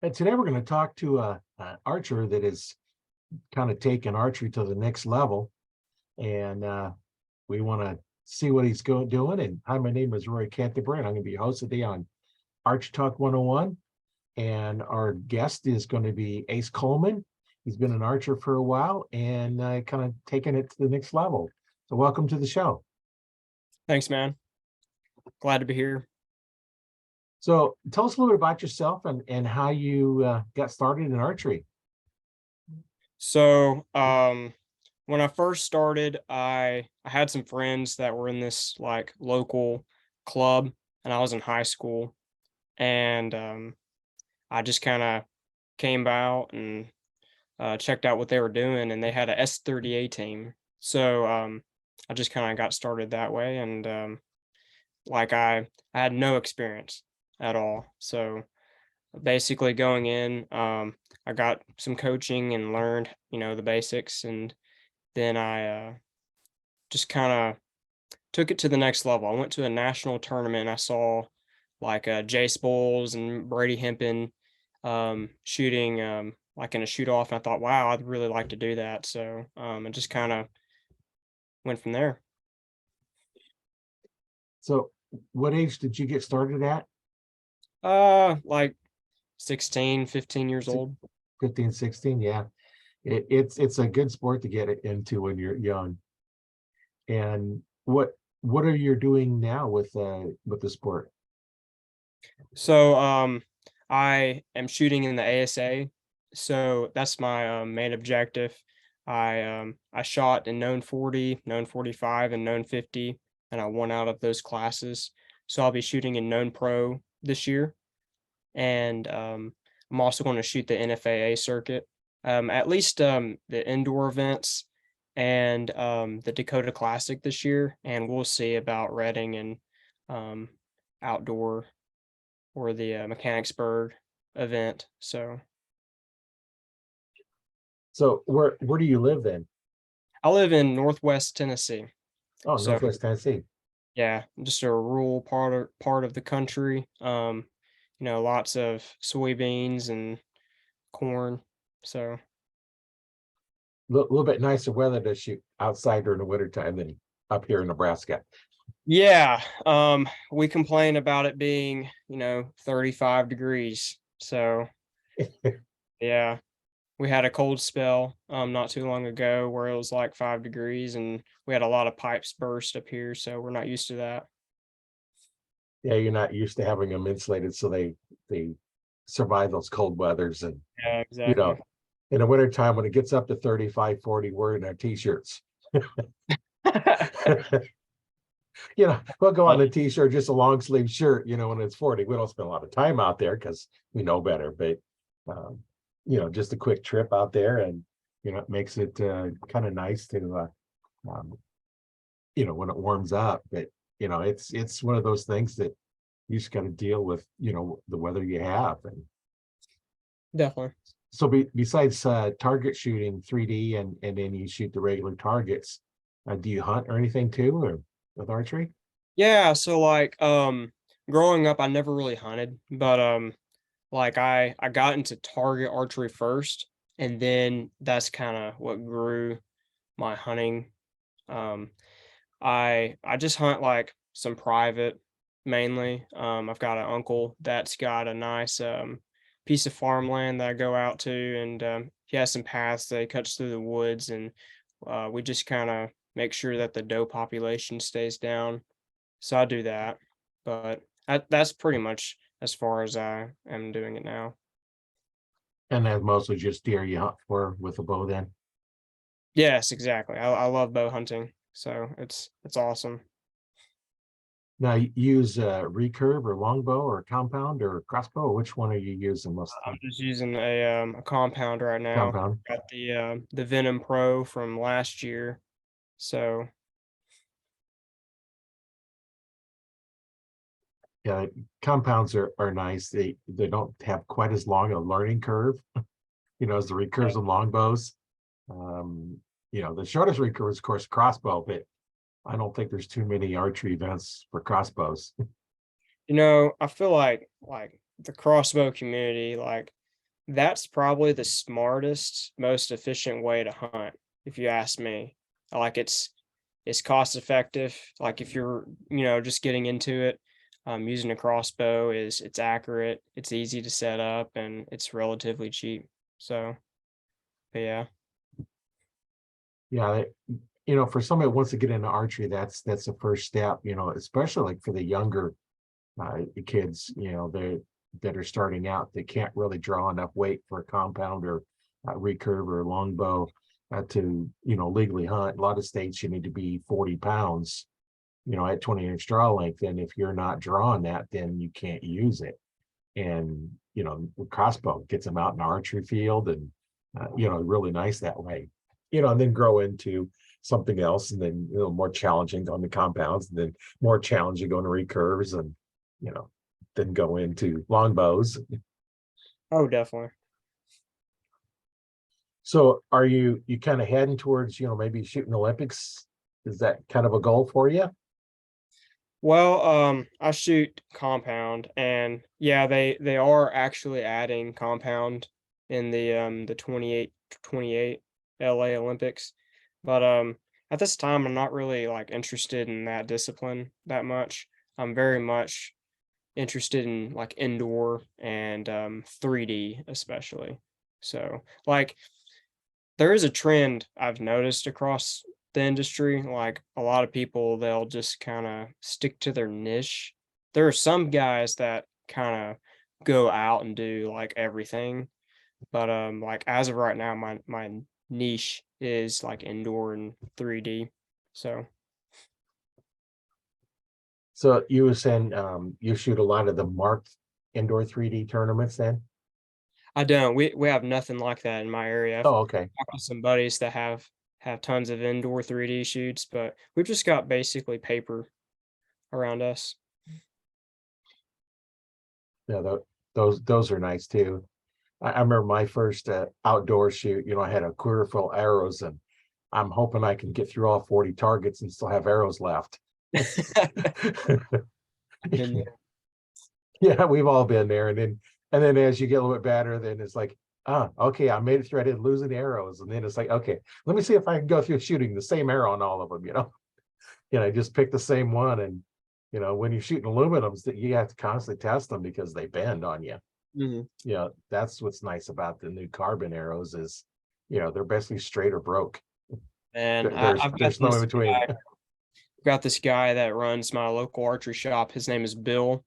And today we're going to talk to an archer that is kind of taking archery to the next level. And we want to see what he's doing. And hi, my name is Roy Canterbury, and I'm going to be your host today on Archery Talk 101. And our guest is going to be Ace Colman. He's been an archer for a while and kind of taking it to the next level. So welcome to the show. Thanks, man. Glad to be here. So tell us a little bit about yourself and how you got started in archery. So, when I first started, I had some friends that were in this like local club, and I was in high school, and I just kind of came out and checked out what they were doing, and they had a S30A team. So, I just kind of got started that way, and like I had no experience at all. So basically going in, I got some coaching and learned, the basics, and then I just kind of took it to the next level. I went to a national tournament. I saw like Jace Bowles and Brady Hempen shooting like in a shoot off, and I thought, wow, I'd really like to do that. So it just kind of went from there. So what age did you get started at? Like 16, 15 years old. 15, 16, yeah. It's a good sport to get it into when you're young. And what are you doing now with the sport? So I am shooting in the ASA. So that's my main objective. I shot in known 40, known 45, and known 50, and I won out of those classes. So I'll be shooting in known pro this year. And I'm also going to shoot the NFAA circuit, at least the indoor events and the Dakota Classic this year. And we'll see about Reading and outdoor or the Mechanicsburg event. So Where do you live then? I live in Northwest Tennessee. Oh, So Northwest Tennessee. yeah, just a rural part of the country. Lots of soybeans and corn. So Little bit nicer weather to shoot outside during the wintertime than up here in Nebraska. yeah, we complain about it being, 35 degrees. So yeah, we had a cold spell not too long ago where it was like 5 degrees, and we had a lot of pipes burst up here, so we're not used to that. Yeah, you're not used to having them insulated, so they survive those cold weathers. And Yeah, you exactly. know, in the wintertime when it gets up to 35, 40, we're in our t-shirts. We'll go on a t-shirt, just a long sleeve shirt, when it's 40. We don't spend a lot of time out there because we know better, but um, just a quick trip out there, and it makes it kind of nice to um, when it warms up. But it's one of those things that you just got to deal with, the weather you have. And Definitely. so besides target shooting 3D and then you shoot the regular targets, do you hunt or anything too, or with archery? Yeah, so like growing up I never really hunted, but like I got into target archery first, and then that's kind of what grew my hunting. Um I just hunt like some private mainly. I've got an uncle that's got a nice piece of farmland that I go out to, and he has some paths that he cuts through the woods, and we just kind of make sure that the doe population stays down. So I do that, but that's pretty much as far as I am doing it now. And that's mostly just deer you hunt for with a bow then? Yes, exactly. I love bow hunting, so it's awesome. Now you use recurve or longbow or compound or crossbow, which one are you using most of I'm the time? just using a compound right now. Compound. Got the Venom Pro from last year, so Yeah, compounds are nice. They don't have quite as long a learning curve, as the recurves and longbows. Um, the shortest recurve is of course crossbow, but I don't think there's too many archery events for crossbows. I feel like the crossbow community, like That's probably the smartest, most efficient way to hunt, if you ask me. Like it's cost effective. Like if you're, just getting into it, using a crossbow it's accurate, it's easy to set up, and it's relatively cheap. So, but yeah. Yeah, for somebody who wants to get into archery, that's the first step, especially like for the younger kids, they that are starting out, they can't really draw enough weight for a compound or recurve or longbow to, legally hunt. A lot of states you need to be 40 pounds, at 20-inch draw length. And if you're not drawing that, then you can't use it. And, the crossbow gets them out in the archery field and, really nice that way, and then grow into something else, and then, more challenging on the compounds, and then more challenging on the recurves, and, you know, then go into longbows. Oh, definitely. So are you kind of heading towards, maybe shooting Olympics? Is that kind of a goal for you? Well, I shoot compound, and yeah, they are actually adding compound in the 28 LA Olympics. But at this time I'm not really like interested in that discipline that much. I'm very much interested in like indoor and 3D especially. So, like, there is a trend I've noticed across the industry. Like a lot of people, they'll just kind of stick to their niche. There are some guys that kind of go out and do like everything, but like as of right now, my niche is like indoor and 3D. So So you were saying you shoot a lot of the marked indoor 3D tournaments then? I don't. We have nothing like that in my area. I've Oh, okay. talked to some buddies that have tons of indoor 3D shoots, but we've just got basically paper around us. Yeah, those are nice too. I remember my first outdoor shoot, I had a quiver full of arrows, and I'm hoping I can get through all 40 targets and still have arrows left. I've been there. Yeah, we've all been there. And then as you get a little bit better, then it's like, okay, I made it through. I didn't lose any arrows. And then it's like, okay, let me see if I can go through shooting the same arrow on all of them, just pick the same one. And when you're shooting aluminums, that you have to constantly test them because they bend on you. Mhm. That's what's nice about the new carbon arrows is, they're basically straight or broke. And There's I've got there's no in between. this guy that runs my local archery shop. His name is Bill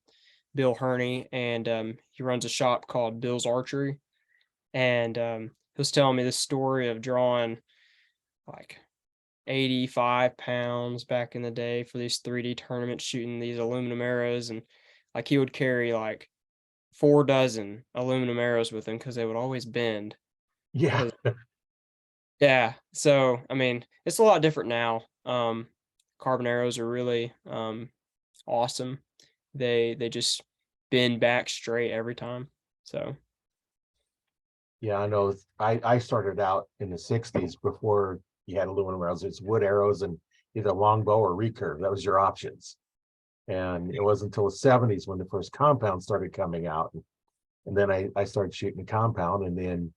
Herney, and he runs a shop called Bill's Archery. And he was telling me this story of drawing like 85 pounds back in the day for these 3D tournaments, shooting these aluminum arrows, and like he would carry like 4 dozen aluminum arrows with him because they would always bend. Yeah. 'Cause yeah, so I mean, it's a lot different now. Carbon arrows are really awesome. They just bend back straight every time. So Yeah, I know. I started out in the 60s before you had aluminum arrows. It's wood arrows and either longbow or recurve. That was your options. And it wasn't until the 70s when the first compound started coming out. And then I started shooting the compound. And then,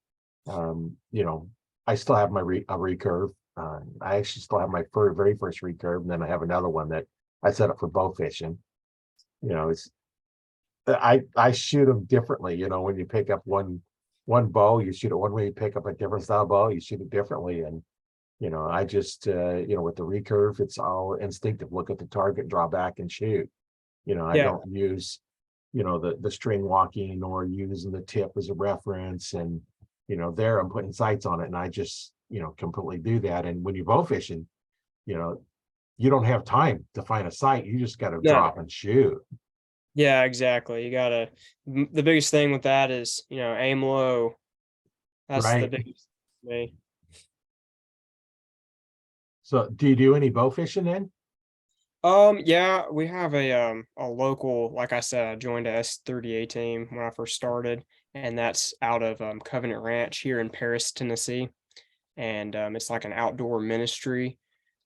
I still have a recurve. I actually still have my very first recurve. And then I have another one that I set up for bow fishing. It's I shoot them differently. When you pick up one bow, you shoot it one way. You pick up a different style bow, you shoot it differently. And I just with the recurve, it's all instinctive. Look at the target, draw back, and shoot. I yeah, don't use the string walking or using the tip as a reference. And there I'm putting sights on it, and I just completely do that. And when you're bow fishing, you know you don't have time to find a sight. You just got to no, drop and shoot. yeah, exactly. You gotta. The biggest thing with that is aim low. That's the Right. biggest thing. So do you do any bow fishing then? Yeah, we have a local, like I said, I joined a S30A team when I first started, and that's out of Covenant Ranch here in Paris, Tennessee. And it's like an outdoor ministry.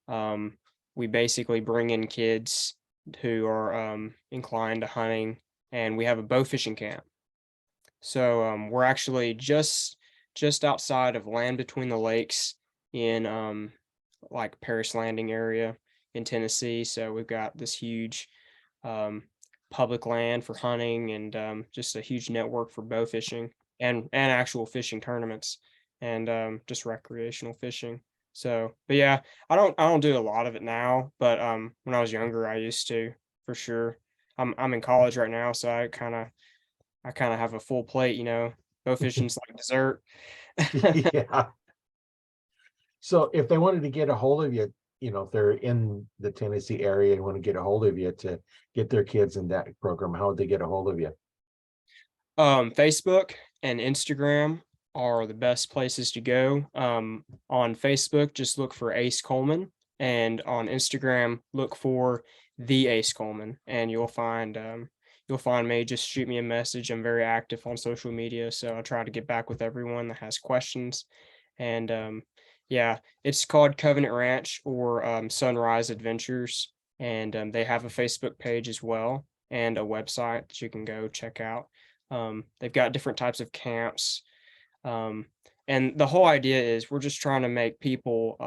Um, we basically bring in kids who are inclined to hunting, and we have a bow fishing camp. So we're actually just outside of Land Between the Lakes in like Paris Landing area in Tennessee. So we've got this huge um, public land for hunting and just a huge network for bow fishing and actual fishing tournaments and just recreational fishing. So, but yeah, I don't do a lot of it now, but when I was younger, I used to for sure. I'm in college right now, so I kind of have a full plate, bow fishing's like dessert. Yeah. So if they wanted to get a hold of you, if they're in the Tennessee area and want to get a hold of you to get their kids in that program, how would they get a hold of you? Facebook and Instagram are the best places to go. On Facebook, just look for Ace Colman, and on Instagram, look for the Ace Colman, and you'll find me. Just shoot me a message. I'm very active on social media, so I try to get back with everyone that has questions. And yeah, it's called Covenant Ranch or Sunrise Adventures, and they have a Facebook page as well and a website that you can go check out. They've got different types of camps. Um, and the whole idea is we're just trying to make people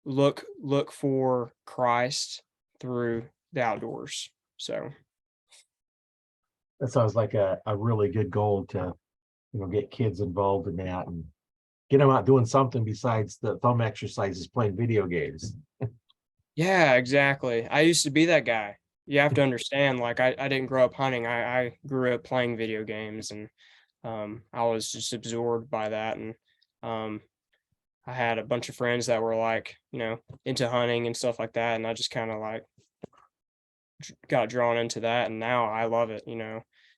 look for Christ through the outdoors. So That sounds like a really good goal to, get kids involved in that and get them out doing something besides the thumb exercises, playing video games. yeah, exactly. I used to be that guy. You have to understand, like I didn't grow up hunting. I grew up playing video games and I was just absorbed by that. And um I had a bunch of friends that were like, into hunting and stuff like that. And I just kind of like got drawn into that. And now I love it.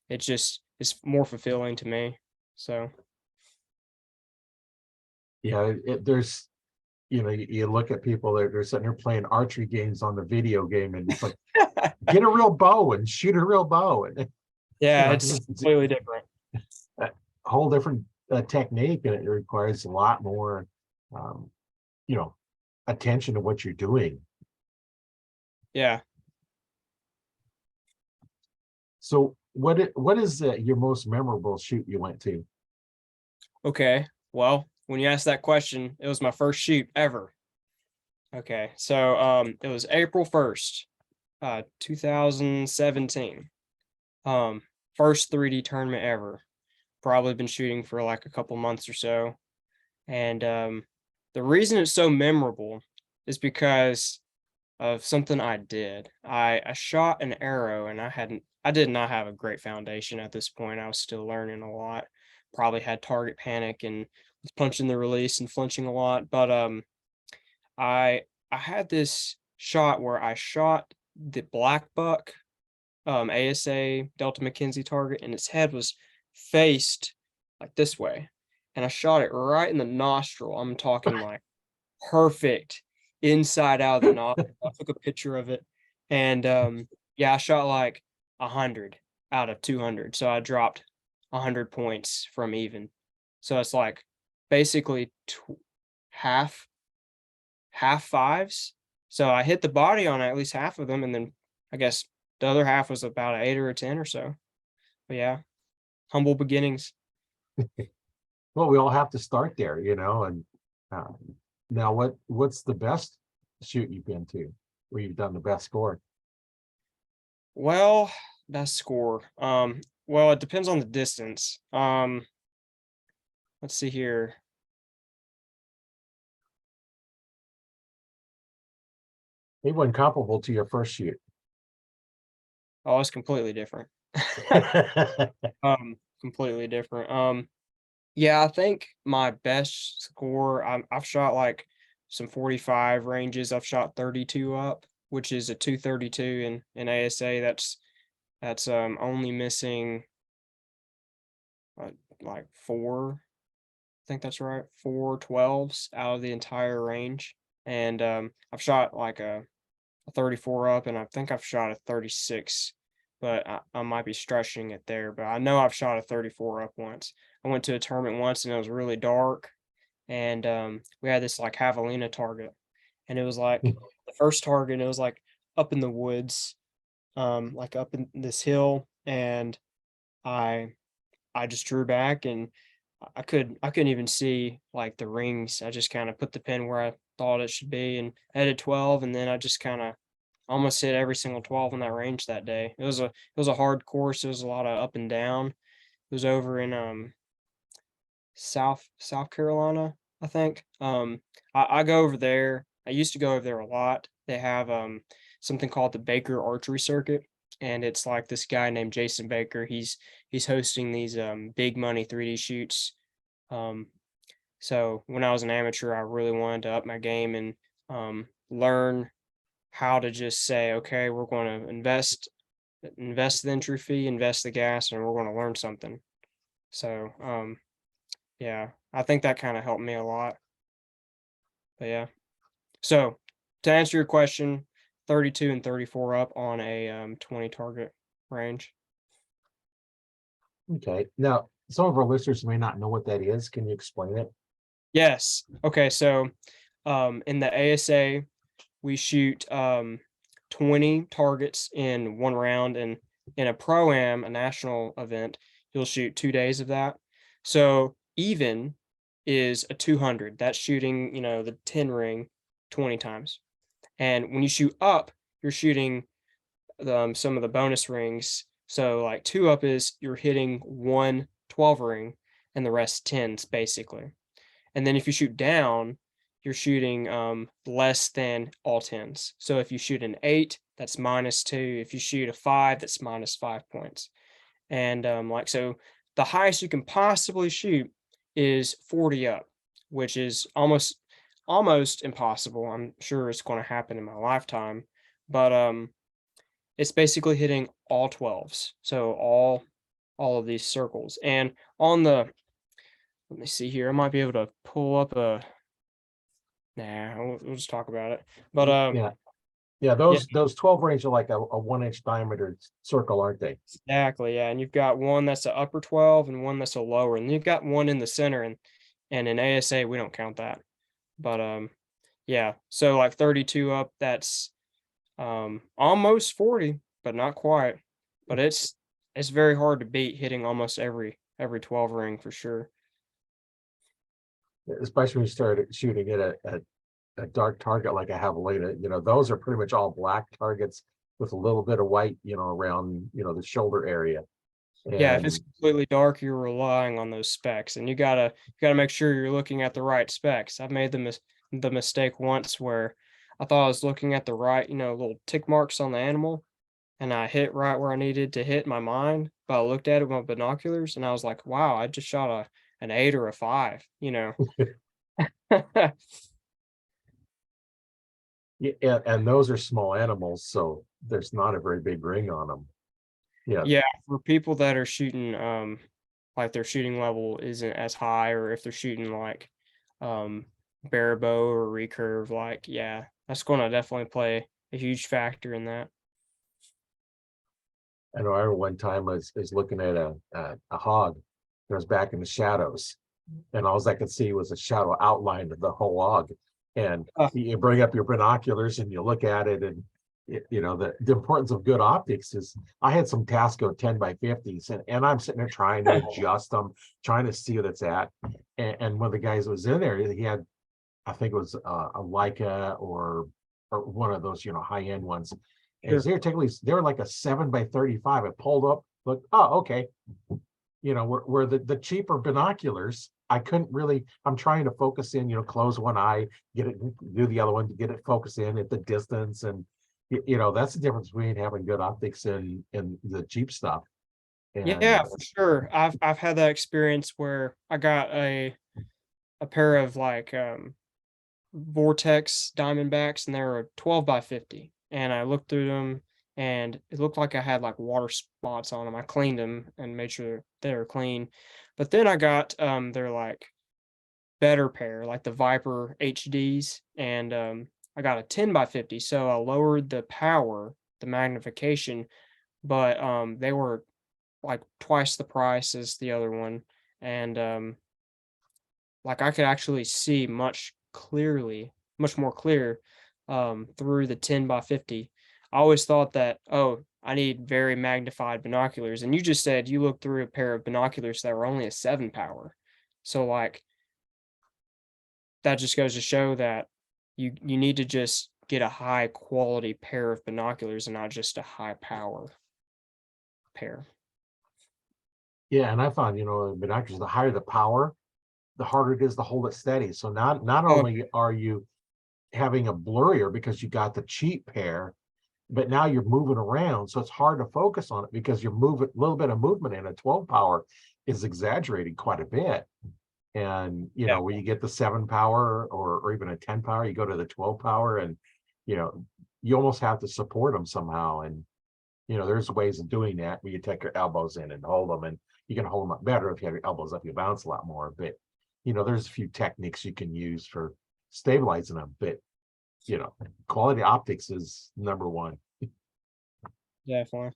It's more fulfilling to me. So, Yeah, there's, you look at people that they're sitting there playing archery games on the video game, and it's like, get a real bow and shoot a real bow, and yeah, it's it's just completely different. a whole different technique, and it requires a lot more, um, you know, attention to what you're doing. Yeah. So, what is your most memorable shoot you went to? Okay. Well, when you asked that question, it was my first shoot ever. Okay. So, it was April 1st, 2017. Um, First 3D tournament ever. Probably been shooting for like a couple months or so. And the reason it's so memorable is because of something I did. I shot an arrow and I did not have a great foundation at this point. I was still learning a lot. Probably had target panic and was punching the release and flinching a lot. But I I had this shot where I shot the black buck ASA Delta McKenzie target, and its head was faced like this way. And I shot it right in the nostril. I'm talking like perfect inside out of the nostril. I took a picture of it. And yeah, I shot like 100 out of 200. So I dropped 100 points from even. So it's like basically half half fives. So I hit the body on at least half of them, and then I guess the other half was about an 8 or a 10 or so. But yeah, humble beginnings. Well, we all have to start there, and um, now what's the best shoot you've been to where you've done the best score? Well, best score. Well, it depends on the distance. Let's see here. It wasn't comparable to your first shoot. Oh, it's completely different. Completely different. Yeah, I think my best score, I've shot like some 45 ranges. I've shot 32 up, which is a 232 in ASA. That's only missing uh, like four. I think that's right. 4 12s out of the entire range. And I've shot like a 34 up, and I think I've shot a 36, but I might be stretching it there. But I know I've shot a 34 up once. I went to a tournament once and it was really dark, and we had this like javelina target, and it was like the first target. It was like up in the woods, like up in this hill, and I I just drew back and I couldn't even see like the rings. I just kind of put the pin where I thought it should be and I hit 12, and then I just kind of almost hit every single 12 in that range that day. It was a hard course. It was a lot of up and down. It was over in South Carolina, I think. I go over there. I used to go over there a lot. They have something called the Baker Archery Circuit, and it's like this guy named Jason Baker. He's hosting these big money 3D shoots. Um, so when I was an amateur, I really wanted to up my game and learn how to just say, okay, we're going to invest the entry fee, invest the gas, and we're going to learn something. So yeah, I think that kind of helped me a lot. But yeah. So to answer your question, 32 and 34 up on a 20 target range. Okay. Now, some of our listeners may not know what that is. Can you explain it? Yes. Okay, so in the ASA, we shoot 20 targets in one round, and in a pro-am, a national event, you'll shoot 2 days of that. So even is a 200. That's shooting, the 10 ring 20 times. And when you shoot up, you're shooting some of the bonus rings. So like 2 up is you're hitting one 12 ring and the rest 10s basically. And then if you shoot down, you're shooting less than all 10s. So if you shoot an 8, that's -2. If you shoot a 5, that's -5 points. And so the highest you can possibly shoot is 40 up, which is almost impossible. I'm sure it's going to happen in my lifetime, but it's basically hitting all 12s. So all of these circles. And on the let me see here. I might be able to pull up a nah, we'll just talk about it. But Yeah. Yeah. yeah, Those 12 range are like a 1 inch diameter circle, aren't they? exactly. Yeah. And you've got one that's a upper 12 and one that's a lower. And you've got one in the center, and in ASA we don't count that. But yeah. So like 32 up, that's almost 40, but not quite. But it's very hard to beat, hitting almost every 12 ring for sure. Especially when you start shooting at a dark target like I have later. Those are pretty much all black targets with a little bit of white, around, the shoulder area. Yeah, if it's And completely dark, you're relying on those specs, and you gotta make sure you're looking at the right specs. I've made the mistake once where I thought I was looking at the right, little tick marks on the animal, and I hit right where I needed to hit in my mind, but I looked at it with my binoculars, and I was like, "Wow, I just shot an 8 or a 5," you know? yeah, and those are small animals, so there's not a very big ring on them. Yeah. Yeah, for people that are shooting, like their shooting level isn't as high, or if they're shooting like um bare bow or recurve, like yeah, that's gonna definitely play a huge factor in that. I know I remember one time I was looking at a hog that was back in the shadows, and all I could see was a shadow outline of the whole hog. And you bring up your binoculars and you look at it, and the importance of good optics is I had some Tasco 10 by 50s, and I'm sitting there trying to adjust them, trying to see what it's at. And one of the guys that was in there, he had, I think it was a Leica or one of those, high end ones. And Sure. they were like a 7 by 35. It pulled up, look, oh, okay. Where the cheaper binoculars, I couldn't really, I'm trying to focus in, close one eye, get it, do the other one to get it focus in at the distance. And, that's the difference between having good optics and the cheap stuff. Yeah, And for sure. I've had that experience where I got a pair of like Vortex Diamondbacks, and they were 12 by 50. And I looked through them, and it looked like I had like water spots on them. I cleaned them and made sure they were clean. But then I got their like better pair, like the Viper HDs, and I got a 10 by 50. So I lowered the power, the magnification, but they were like twice the price as the other one. And like I could actually see much more clear through the 10 by 50. I always thought that, oh, I need very magnified binoculars. And you just said you looked through a pair of binoculars that were only a 7 power. So like that just goes to show that you need to just get a high quality pair of binoculars and not just a high power pair. Yeah, and I found, binoculars, the higher the power, the harder it is to hold it steady. So not Oh, only are you having a blurrier because you got the cheap pair, but now you're moving around, so it's hard to focus on it because you're moving a little bit of movement in a 12 power is exaggerated quite a bit. And yeah. where you get the 7 power or even a 10 power, you go to the 12 power, and you know you almost have to support them somehow. And there's ways of doing that where you take your elbows in and hold them, and you can hold them up better if you have your elbows up, you bounce a lot more. But there's a few techniques you can use for stabilizing them. But quality optics is number one. Definitely.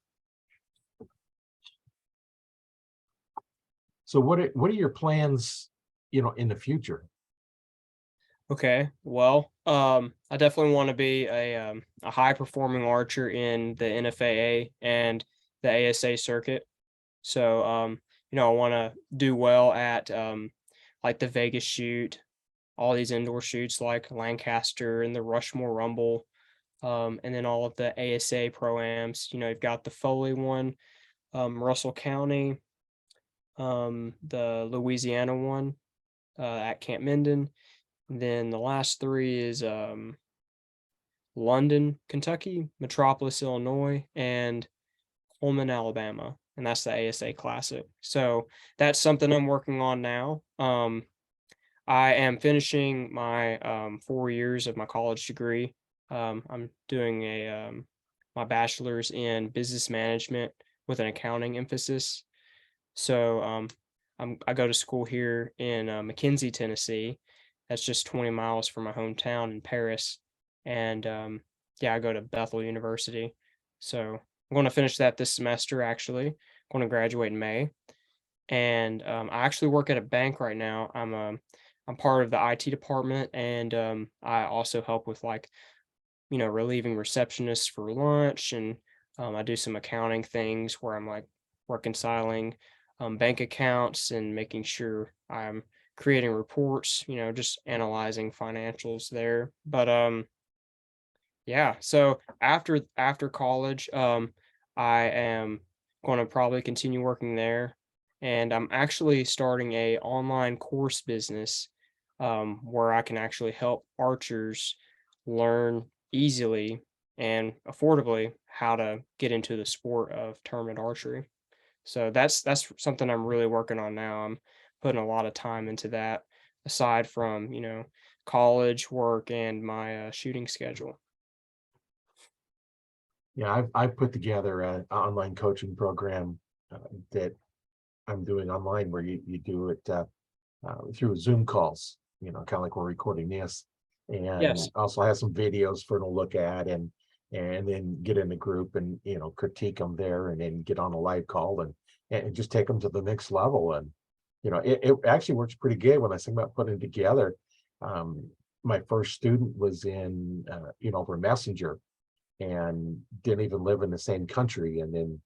So what are your plans, in the future? Okay. Well, I definitely want to be a high performing archer in the NFAA and the ASA circuit. So, I want to do well at like the Vegas shoot, all these indoor shoots like Lancaster and the Rushmore Rumble, and then all of the ASA pro-ams. You've got the Foley one, Russell County, the Louisiana one at Camp Minden. Then the last three is London, Kentucky, Metropolis, Illinois, and Colman, Alabama. And that's the ASA Classic. So that's something I'm working on now. I am finishing my 4 years of my college degree. I'm doing my bachelor's in business management with an accounting emphasis. So I go to school here in McKenzie, Tennessee. That's just 20 miles from my hometown in Paris. And yeah, I go to Bethel University. So I'm going to finish that this semester, actually. I'm going to graduate in May. And I actually work at a bank right now. I'm part of the IT department, and I also help with like, relieving receptionists for lunch, and I do some accounting things where I'm like reconciling bank accounts and making sure I'm creating reports, just analyzing financials there. But yeah, so after college, I am going to probably continue working there, and I'm actually starting a online course business where I can actually help archers learn easily and affordably how to get into the sport of tournament archery. So that's something I'm really working on now. I'm putting a lot of time into that, aside from college work and my shooting schedule. Yeah, I've put together an online coaching program that I'm doing online where you do it through Zoom calls, kind of like we're recording this, and Yes. also have some videos for them to look at, and then get in the group and critique them there, and then get on a live call and just take them to the next level. And it actually works pretty good when I think about putting it together. Um, my first student was in over Messenger and didn't even live in the same country. And then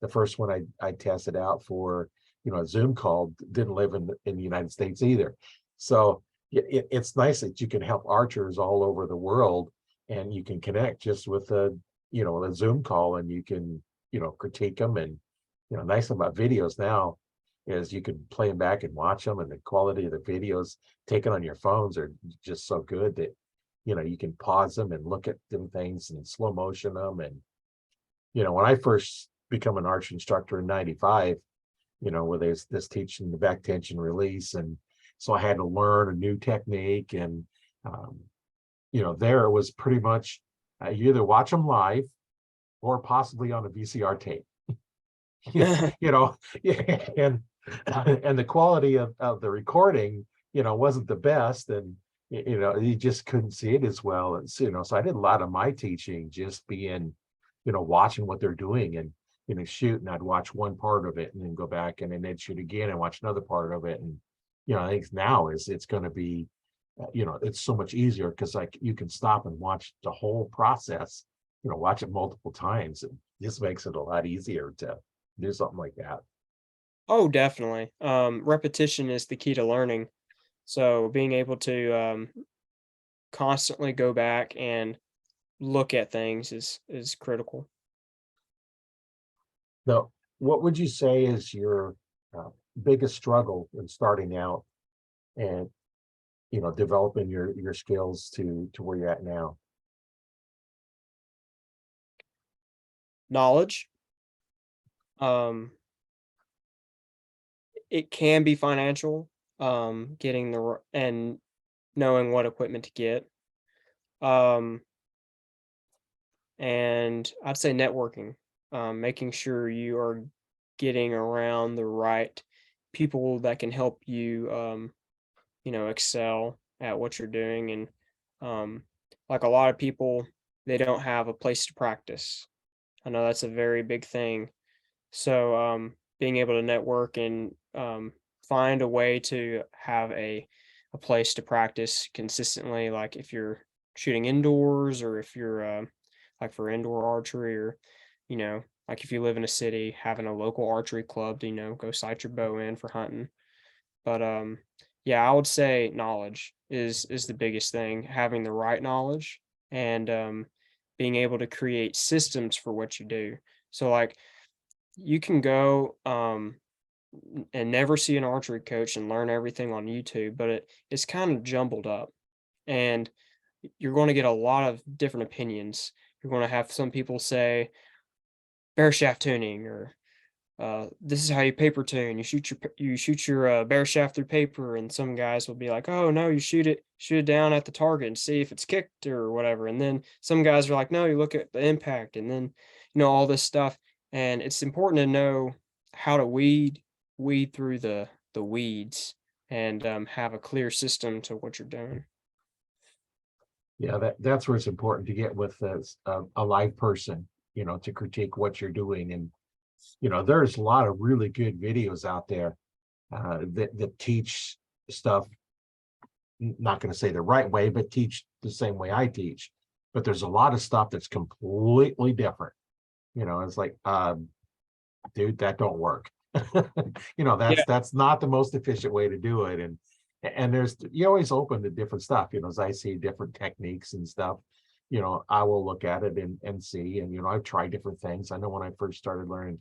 the first one I tested out for, a Zoom call didn't live in the United States either. So it's nice that you can help archers all over the world, and you can connect just with a Zoom call, and you can, critique them. And, nice thing about videos now is you can play them back and watch them, and the quality of the videos taken on your phones are just so good that you can pause them and look at them things and slow motion them. And when I first become an arch instructor in 95, where there's this teaching the back tension release, and so I had to learn a new technique. And um, there it was pretty much you either watch them live or possibly on a VCR tape. you know and the quality of the recording wasn't the best, and you just couldn't see it as well as so I did a lot of my teaching just being watching what they're doing, and shoot, and I'd watch one part of it and then go back, and then they'd shoot again and watch another part of it. And I think now it's going to be it's so much easier because like you can stop and watch the whole process watch it multiple times. It just makes it a lot easier to do something like that. Oh, definitely. Repetition is the key to learning. So being able to constantly go back and look at things is critical. Now, what would you say is your uh, biggest struggle in starting out and developing your skills to where you're at now? Knowledge. Um, it can be financial. Getting and knowing what equipment to get. Um, and I'd say networking. Making sure you are getting around the right people that can help you. Excel at what you're doing. And um, like a lot of people, they don't have a place to practice. I know that's a very big thing. So being able to network and find a way to have a place to practice consistently, like if you're shooting indoors or if you're like for indoor archery or you know like if you live in a city, having a local archery club to go sight your bow in for hunting. But yeah, I would say knowledge is the biggest thing, having the right knowledge and being able to create systems for what you do. So like you can go and never see an archery coach and learn everything on YouTube, but it's kind of jumbled up and you're going to get a lot of different opinions. You're going to have some people say bear shaft tuning or this is how you paper tune. You shoot your bear shaft through paper, and some guys will be like, "Oh no, you shoot it down at the target and see if it's kicked or whatever." And then some guys are like, "No, you look at the impact," and then all this stuff. And it's important to know how to weed through the weeds and have a clear system to what you're doing. Yeah, that's where it's important to get with a live person, to critique what you're doing. And there's a lot of really good videos out there that teach stuff. Not going to say the right way, but teach the same way I teach. But there's a lot of stuff that's completely different. It's like, dude, that don't work. Yeah, That's not the most efficient way to do it. And you always open to different stuff, as I see different techniques and stuff, I will look at it and see. And I've tried different things. I know when I first started learning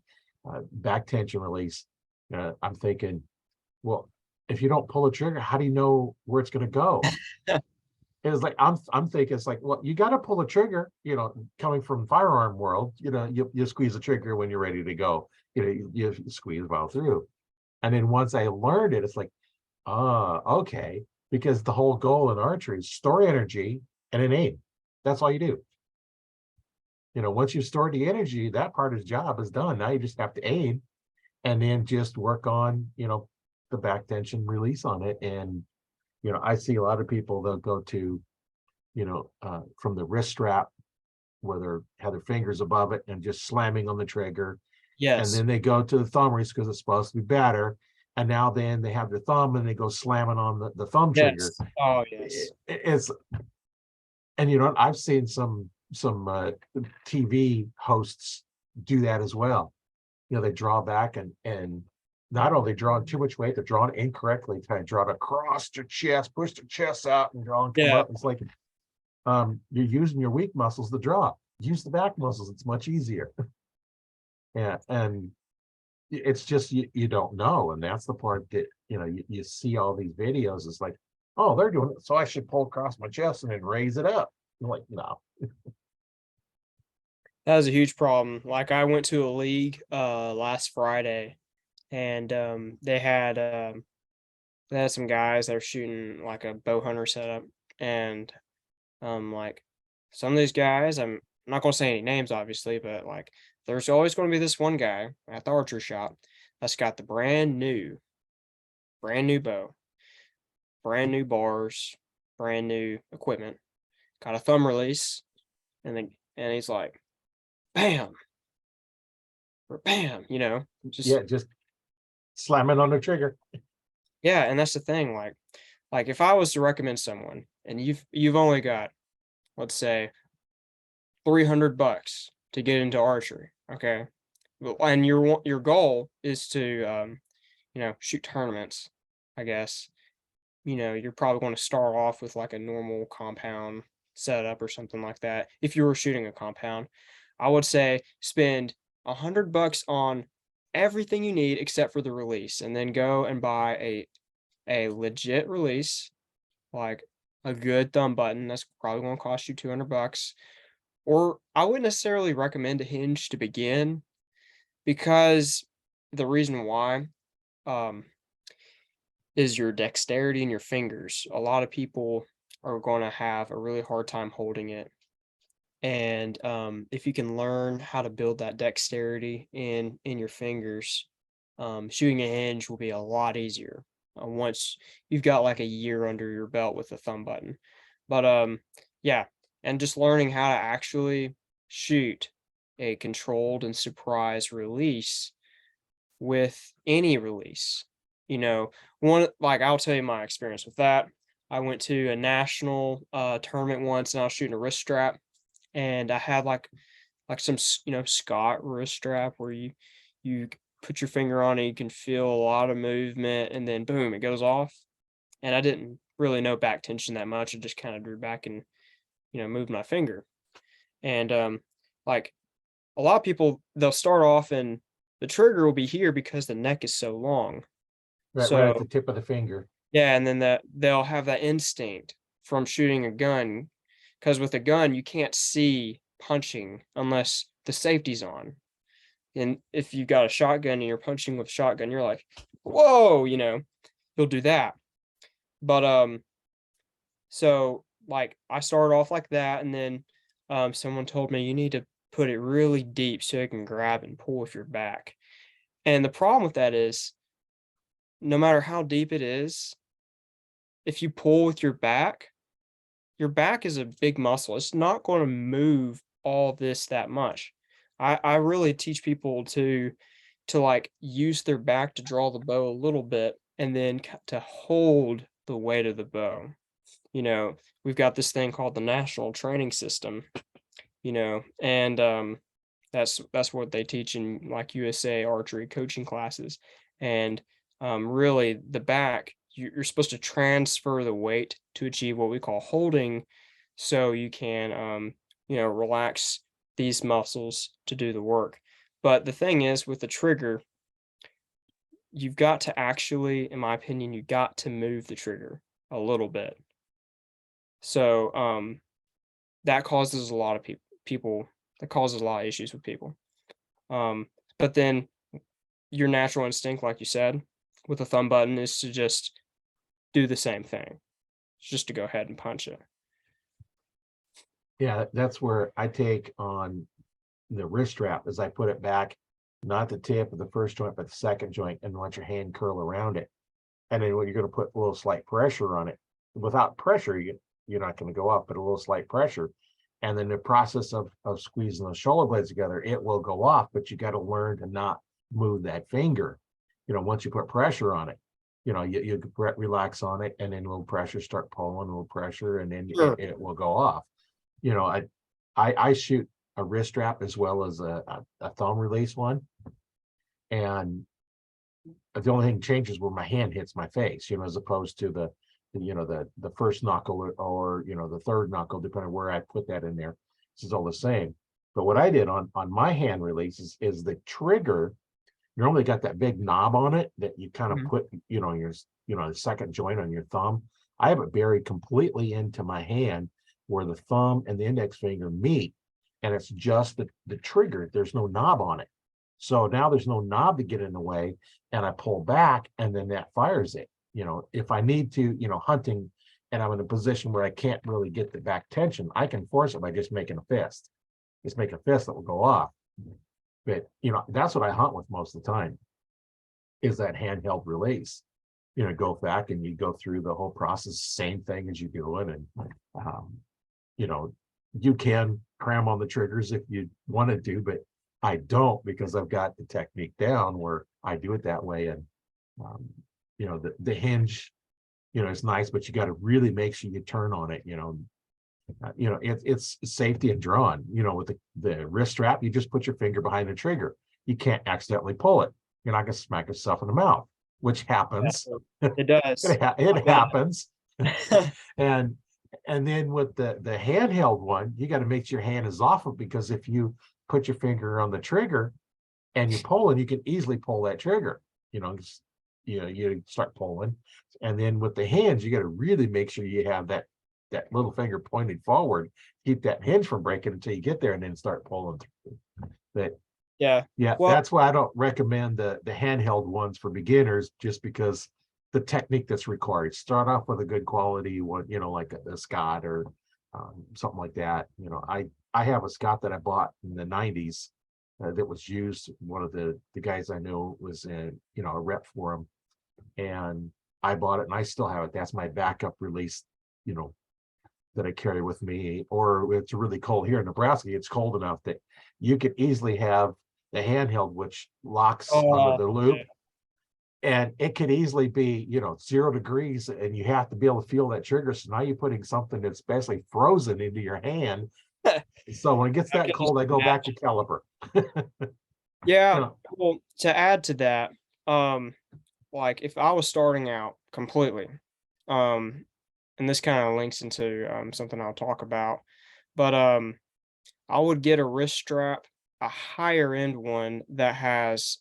back tension release, I'm thinking, well, if you don't pull a trigger, how do you know where it's going to go? It's like I'm thinking it's like, well, you got to pull a trigger, coming from firearm world, you squeeze the trigger when you're ready to go. You squeeze while through. And then once I learned it, it's like, okay, because the whole goal in archery is store energy and an aim. That's all you do. Once you've stored the energy, that part of the job is done. Now you just have to aim and then just work on, the back tension release on it. And, I see a lot of people, they'll go to, from the wrist strap where they have their fingers above it and just slamming on the trigger. And yes, then they go to the thumb release because it's supposed to be better. And now then they have their thumb and they go slamming on the thumb trigger. yes. Oh, yes. It's and I've seen some TV hosts do that as well. They draw back and not only drawing too much weight, they're drawing incorrectly, kind of draw it across your chest, push the chest out and draw and come Yeah. up. It's like you're using your weak muscles to draw. Use the back muscles, it's much easier. Yeah, and it's just you don't know, and that's the part that you see all these videos. It's like, oh, they're doing it, so I should pull across my chest and then raise it up. I'm like, no. That was a huge problem. Like I went to a league last Friday and they had some guys that are shooting like a bow hunter setup and like some of these guys, I'm not gonna say any names obviously, but like there's always gonna be this one guy at the archery shop that's got the brand new bow, brand new bars, brand new equipment, got a thumb release, and he's like, bam, or bam, just Yeah, just slam it on the trigger. yeah, and that's the thing, like if I was to recommend someone and you've only got, let's say, $300 to get into archery. Okay. And your goal is to, shoot tournaments, I guess. You're probably going to start off with like a normal compound setup or something like that. If you were shooting a compound, I would say spend $100 on everything you need except for the release, and then go and buy a legit release, like a good thumb button. That's probably going to cost you $200. Or I wouldn't necessarily recommend a hinge to begin, because the reason why, um, is your dexterity in your fingers. A lot of people are going to have a really hard time holding it. And if you can learn how to build that dexterity in your fingers, shooting a hinge will be a lot easier once you've got like a year under your belt with a thumb button. But yeah, and just learning how to actually shoot a controlled and surprise release with any release. One, like, I'll tell you my experience with that. I went to a national tournament once, and I was shooting a wrist strap, and I had like some Scott wrist strap where you put your finger on it, you can feel a lot of movement, and then boom, it goes off. And I didn't really know back tension that much. I just kind of drew back and moved my finger. And like, a lot of people, they'll start off and the trigger will be here because the neck is so long. Right at the So tip of the finger. yeah, and then they'll have that instinct from shooting a gun, because with a gun you can't see punching unless the safety's on. And if you've got a shotgun and you're punching with shotgun, you're like, whoa, you'll do that. But so like I started off like that, and then someone told me you need to put it really deep so it can grab and pull with your back. And the problem with that is, no matter how deep it is, if you pull with your back is a big muscle. It's not going to move all this that much. I really teach people to like use their back to draw the bow a little bit, and then to hold the weight of the bow. We've got this thing called the National Training System, and that's what they teach in like USA archery coaching classes. And really, the back, you're supposed to transfer the weight to achieve what we call holding, so you can relax these muscles to do the work. But the thing is, with the trigger, you've got to actually, in my opinion, you got to move the trigger a little bit. So that causes a lot of people that causes a lot of issues with people. But then your natural instinct, like you said, with a thumb button, is to just do the same thing. It's just to go ahead and punch it. Yeah, that's where I take on the wrist strap, as I put it back, not the tip of the first joint, but the second joint, and let your hand curl around it. And then when you're going to put a little slight pressure on it, without pressure, you're not going to go up, but a little slight pressure. And then the process of squeezing those shoulder blades together, it will go off, but you got to learn to not move that finger. Once you put pressure on it, you relax on it, and then a little pressure, start pulling, a little pressure, and then Sure. it will go off. I shoot a wrist strap as well as a thumb release one. And the only thing changes where my hand hits my face, as opposed to the first knuckle or the third knuckle, depending on where I put that in there. This is all the same. But what I did on my hand releases is the trigger. You normally got that big knob on it that you kind of Mhm. put, the second joint on your thumb. I have it buried completely into my hand where the thumb and the index finger meet, and it's just the trigger. There's no knob on it. So now there's no knob to get in the way, and I pull back, and then that fires it. If I need to, hunting, and I'm in a position where I can't really get the back tension, I can force it by just making a fist. Just make a fist that will go off. But that's what I hunt with most of the time, is that handheld release. Go back and you go through the whole process, same thing as you do it, and you can cram on the triggers if you wanted to, but I don't, because I've got the technique down where I do it that way. And the hinge, is nice, but you got to really make sure you turn on it, It's safety and drawn. With the wrist strap, you just put your finger behind the trigger. You can't accidentally pull it. You're not going to smack yourself in the mouth, which happens. It does. It happens. and and then with the handheld one, you got to make sure your hand is off of, because if you put your finger on the trigger and you pull it, you can easily pull that trigger. You start pulling, and then with the hands, you got to really make sure you have that little finger pointed forward, keep that hinge from breaking until you get there, and then start pulling through. But Yeah. yeah, Well, that's why I don't recommend the handheld ones for beginners, just because the technique that's required. Start off with a good quality one, like a Scott or something like that. I have a Scott that I bought in the 90s that was used. One of the guys I know was a rep for him, and I bought it and I still have it. That's my backup release, that I carry with me. Or it's really cold here in Nebraska. It's cold enough that you could easily have the handheld, which locks onto the loop, and it could easily be 0 degrees, and you have to be able to feel that trigger. So now you're putting something that's basically frozen into your hand. So when it gets that cold, I go back to caliper. yeah. Well, to add to that, like if I was starting out completely, and this kind of links into something I'll talk about, but I would get a wrist strap, a higher end one that has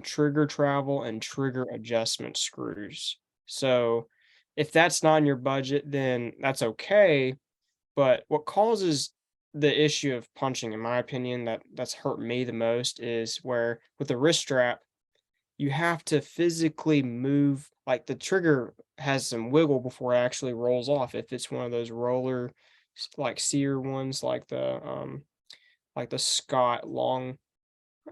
trigger travel and trigger adjustment screws. So if that's not in your budget, then that's okay. But what causes the issue of punching, in my opinion, that's hurt me the most, is where with the wrist strap, you have to physically move, like the trigger has some wiggle before it actually rolls off. If it's one of those roller, like sear ones, like the Scott long,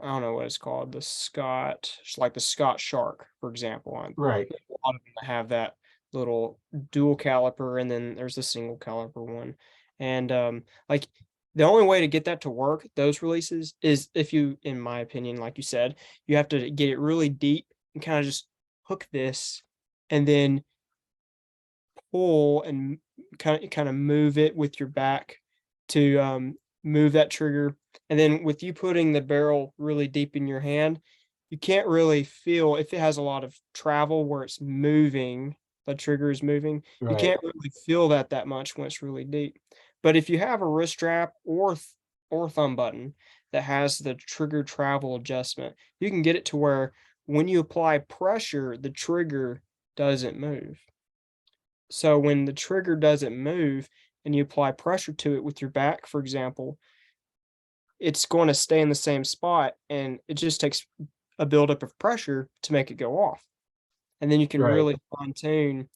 I don't know what it's called, the Scott, it's like the Scott Shark, for example. Right. A lot of them have that little dual caliper, and then there's the single caliper one. And like the only way to get that to work, those releases, is if you, in my opinion, like you said, you have to get it really deep and kind of just hook this, and then pull and kind of move it with your back to move that trigger. And then with you putting the barrel really deep in your hand, you can't really feel if it has a lot of travel where it's moving, the trigger is moving. You Right. can't really feel that much when it's really deep. But if you have a wrist strap or thumb button that has the trigger travel adjustment, you can get it to where when you apply pressure, the trigger doesn't move. So when the trigger doesn't move and you apply pressure to it with your back, for example, it's going to stay in the same spot, and it just takes a buildup of pressure to make it go off. And then you can Right. really fine tune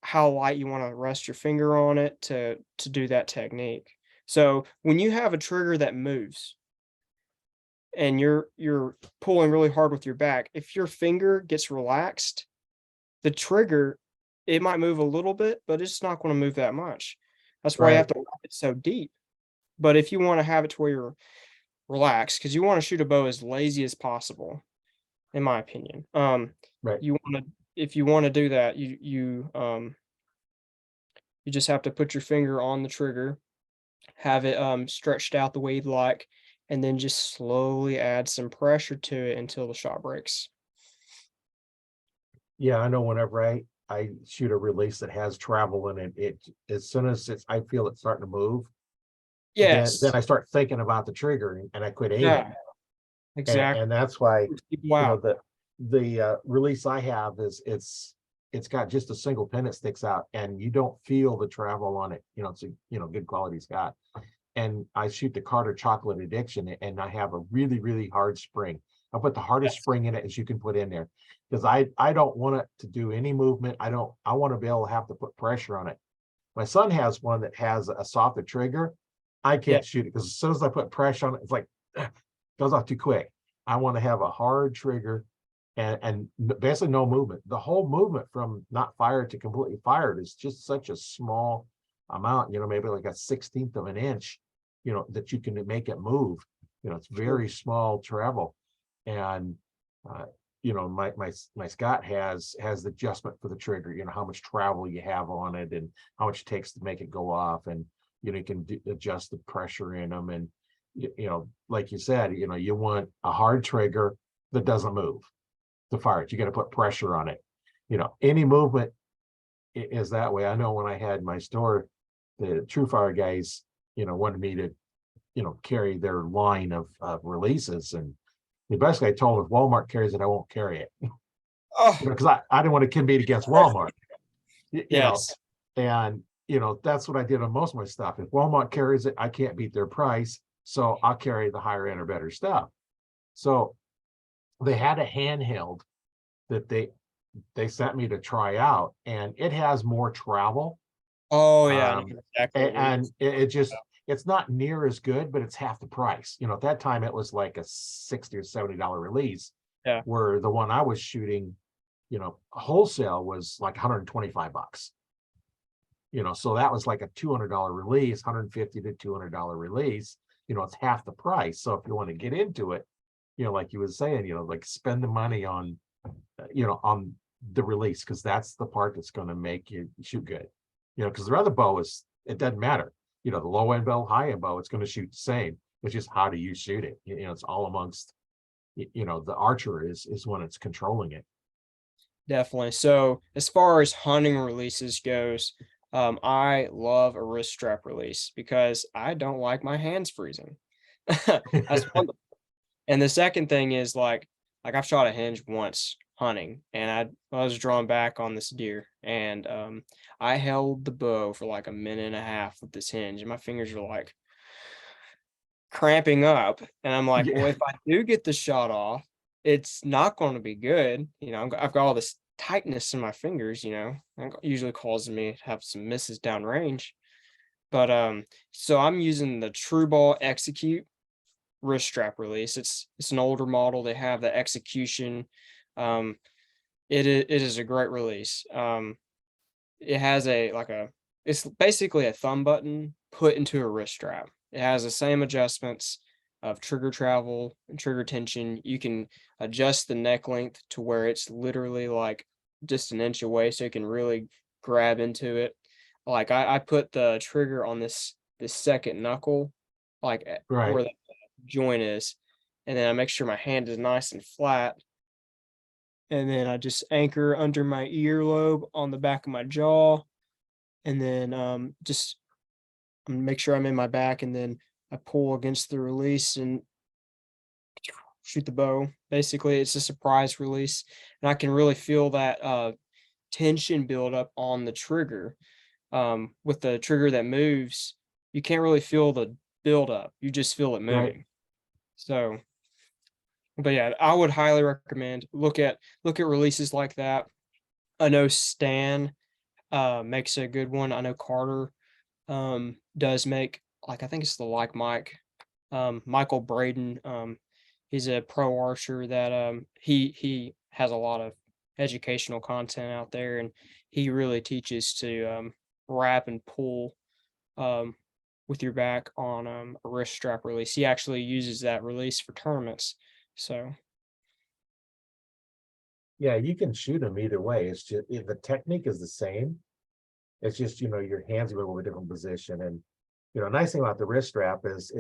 how light you want to rest your finger on it to do that technique. So when you have a trigger that moves and you're pulling really hard with your back, if your finger gets relaxed, the trigger, it might move a little bit, but it's not going to move that much. That's why you have Right. to lock it so deep. But if you want to have it to where you're relaxed, because you want to shoot a bow as lazy as possible, in my opinion. Right. You want to, if you want to do that, you just have to put your finger on the trigger, have it stretched out the way you'd like, and then just slowly add some pressure to it until the shot breaks. Yeah, I know whenever I shoot a release that has travel in it, as soon as I feel it starting to move, then Yes. I start thinking about the trigger, and I quit aiming. Yeah. And, Exactly. and that's why, Wow. the release I have it's got just a single pin that sticks out, and you don't feel the travel on it. It's a good quality Scott. And I shoot the Carter Chocolate Addiction, and I have a really, really hard spring. I put the hardest Yes. spring in it as you can put in there, because I don't want it to do any movement. I want to be able to have to put pressure on it. My son has one that has a softer trigger. I Yeah. can't shoot it because as soon as I put pressure on it, it's like goes off too quick. I want to have a hard trigger, and basically no movement. The whole movement from not fired to completely fired is just such a small amount, maybe like a 1/16 of an inch, that you can make it move. It's Sure. very small travel. And uh, my Scott has the adjustment for the trigger, how much travel you have on it and how much it takes to make it go off. And you can adjust the pressure in them. And, like you said, you want a hard trigger that doesn't move to fire it. You got to put pressure on it. Any movement is that way. I know when I had my store, the True Fire guys, wanted me to, carry their line of releases. And basically I told them if Walmart carries it, I won't carry it. Oh, Because I didn't want to compete against Walmart. yes. And that's what I did on most of my stuff. If Walmart carries it, I can't beat their price. So I'll carry the higher end or better stuff. So they had a handheld that they sent me to try out, and it has more travel. Oh, yeah. I know Um, exactly what it and is. it's not near as good, but it's half the price. At that time it was like a $60 or $70 release, Yeah. where the one I was shooting, wholesale was like $125. So that was like a $200 release, $150 to $200 release. It's half the price. So if you want to get into it, like you was saying, like spend the money on, on the release, because that's the part that's going to make you shoot good. Because the other bow it doesn't matter. The low end bow, high end bow, it's going to shoot the same. It's just how do you shoot it? It's all amongst, the archer is when it's controlling it. Definitely. So as far as hunting releases goes, I love a wrist strap release because I don't like my hands freezing. That's one. And the second thing is like I've shot a hinge once hunting, and I was drawn back on this deer, and I held the bow for like a minute and a half with this hinge, and my fingers were like cramping up, and I'm like, well, Yeah, if I do get the shot off, it's not going to be good. I've got all this tightness in my fingers, that usually causes me to have some misses downrange. But so I'm using the True Ball Execute wrist strap release. It's an older model. They have the execution. Um, it is a great release. It has it's basically a thumb button put into a wrist strap. It has the same adjustments of trigger travel and trigger tension. You can adjust the neck length to where it's literally like just an inch away, so you can really grab into it. Like I put the trigger on this second knuckle, right. where the joint is, and then I make sure my hand is nice and flat, and then I just anchor under my earlobe on the back of my jaw, and then just make sure I'm in my back, and then I pull against the release and shoot the bow. Basically, it's a surprise release, and I can really feel that tension build up on the trigger. With the trigger that moves, you can't really feel the build up. You just feel it Right. moving. So, but yeah, I would highly recommend look at releases like that. I know Stan makes a good one. I know Carter does make, like, I think it's the Like Mike, Michael Braden. He's a pro archer that he has a lot of educational content out there, and he really teaches to wrap and pull um with your back on a wrist strap release. He actually uses that release for tournaments. So Yeah, you can shoot them either way. It's just the technique is the same. It's just, your hands are in a little bit different position. And, nice thing about the wrist strap is,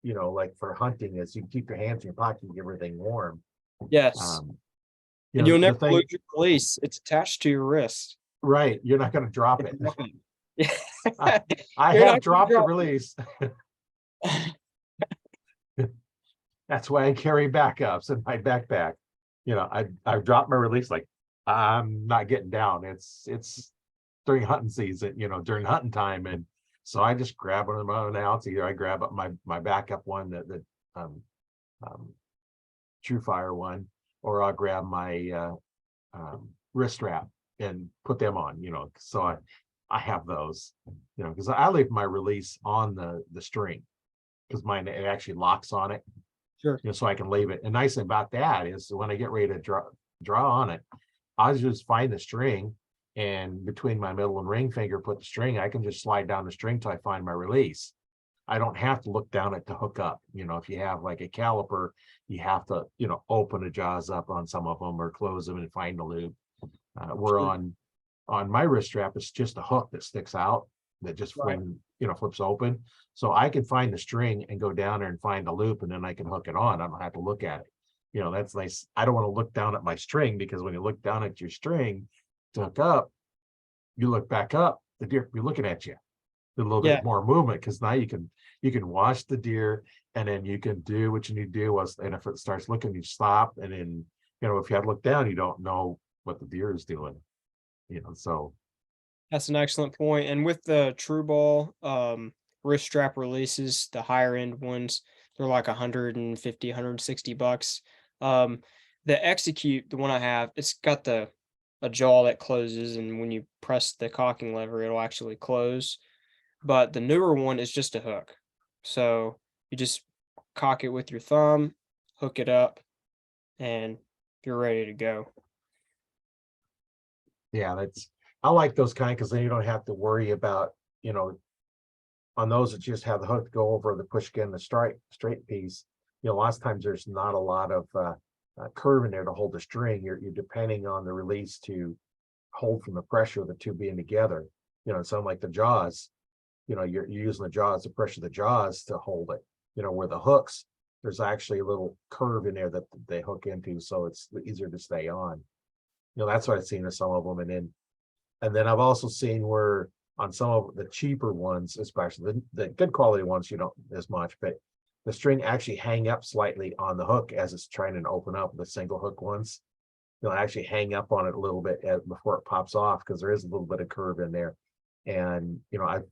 like for hunting, is you keep your hands in your pocket and keep everything warm. yes, Um, and you'll the never thing, lose your release. It's attached to your wrist. right, you're not going to drop It's it. nothing. I, I You're have not gonna dropped the drop release. That's why I carry backups in my backpack. I've dropped my release, like I'm not getting down. It's during hunting season, during hunting time. And so I just grab one of my own outs. Either I grab up my backup one, that um, um, True Fire one, or I'll grab my wrist strap and put them on, so I have those, because I leave my release on the string, because mine, it actually locks on it, Sure. so I can leave it. And nice thing about that is when I get ready to draw on it, I just find the string, and between my middle and ring finger, put the string. I can just slide down the string till I find my release. I don't have to look down it to hook up. If you have like a caliper, you have to, open the jaws up on some of them or close them and find the loop. We're Sure. on my wrist strap, it's just a hook that sticks out. that just Right. flips open. So I can find the string and go down there and find the loop, and then I can hook it on. I don't have to look at it. That's nice. I don't want to look down at my string, because when you look down at your string to hook up, you look back up, the deer be looking at you. A little Yeah, bit more movement, because now you can watch the deer, and then you can do what you need to do. And if it starts looking, you stop, and then if you had to look down, you don't know what the deer is doing. So that's an excellent point. And with the True Ball wrist strap releases, the higher end ones, they're like 150, 160 bucks. Um, the Execute, the one I have, it's got the a jaw that closes, and when you press the cocking lever, it'll actually close. But the newer one is just a hook. So you just cock it with your thumb, hook it up, and you're ready to go. yeah, I like those kind, because then you don't have to worry about, on those that just have the hook go over the push again, the straight piece. Lots of times there's not a lot of curve in there to hold the string. You're depending on the release to hold from the pressure of the two being together. Something like the jaws, you're using the jaws, the pressure of the jaws to hold it. Where the hooks, there's actually a little curve in there that they hook into, so it's easier to stay on. That's what I've seen in some of them. And then I've also seen where on some of the cheaper ones, especially the good quality ones, you don't as much, but the string actually hang up slightly on the hook as it's trying to open up. The single hook ones, actually hang up on it a little bit before it pops off, because there is a little bit of curve in there. And I've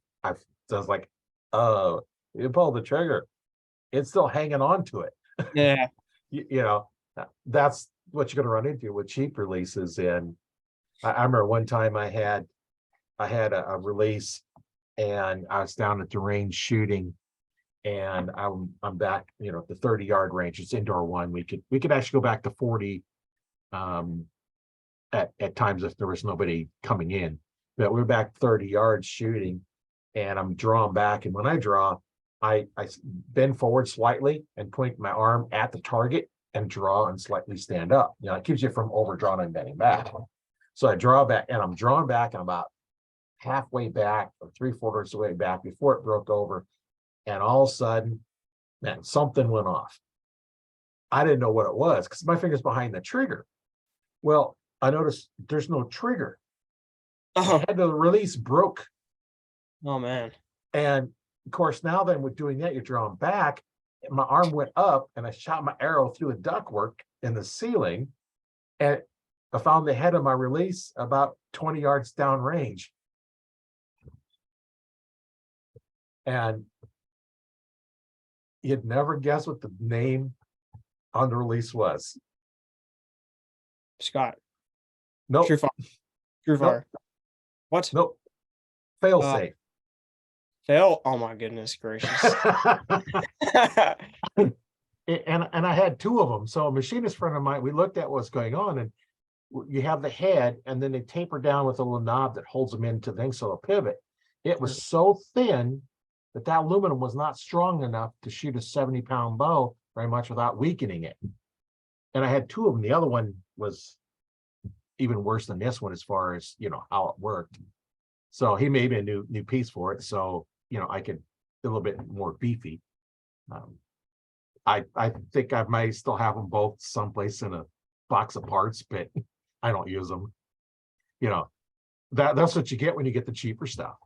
so I was like, oh, you pull the trigger, it's still hanging on to it. Yeah. That's what you're going to run into with cheap releases. And I remember one time I had a release, and I was down at the range shooting, and I'm back, at the 30-yard range. It's indoor one. We could actually go back to 40 at times if there was nobody coming in. But we're back 30 yards shooting, and I'm drawing back. And when I draw, I bend forward slightly and point my arm at the target and draw and slightly stand up. It keeps you from overdrawing and bending back. So I draw back, and I'm drawing back, and I'm about halfway back or 3/4 of the way back before it broke over. And all of a sudden, man, something went off. I didn't know what it was, because my finger's behind the trigger. Well, I noticed there's no trigger. The Oh, head of the release broke. oh man. And of course, now then with doing that, you're drawing back. My arm went up, and I shot my arrow through the ductwork in the ceiling. And I found the head of my release about 20 yards downrange. And you'd never guess what the name on the release was. Scott. Nope. True fire. True Nope. fire. What? Nope. Fail Uh, safe. Fail? Oh my goodness gracious. and I had two of them. So a machinist friend of mine, we looked at what's going on, and you have the head, and then they taper down with a little knob that holds them into things, so they'll pivot. It was so thin that aluminum was not strong enough to shoot a 70-pound bow very much without weakening it. And I had two of them. The other one was even worse than this one as far as how it worked. So he made me a new piece for it, so I could a little bit more beefy. I think I might still have them both someplace in a box of parts, but I don't use them. That's what you get when you get the cheaper stuff.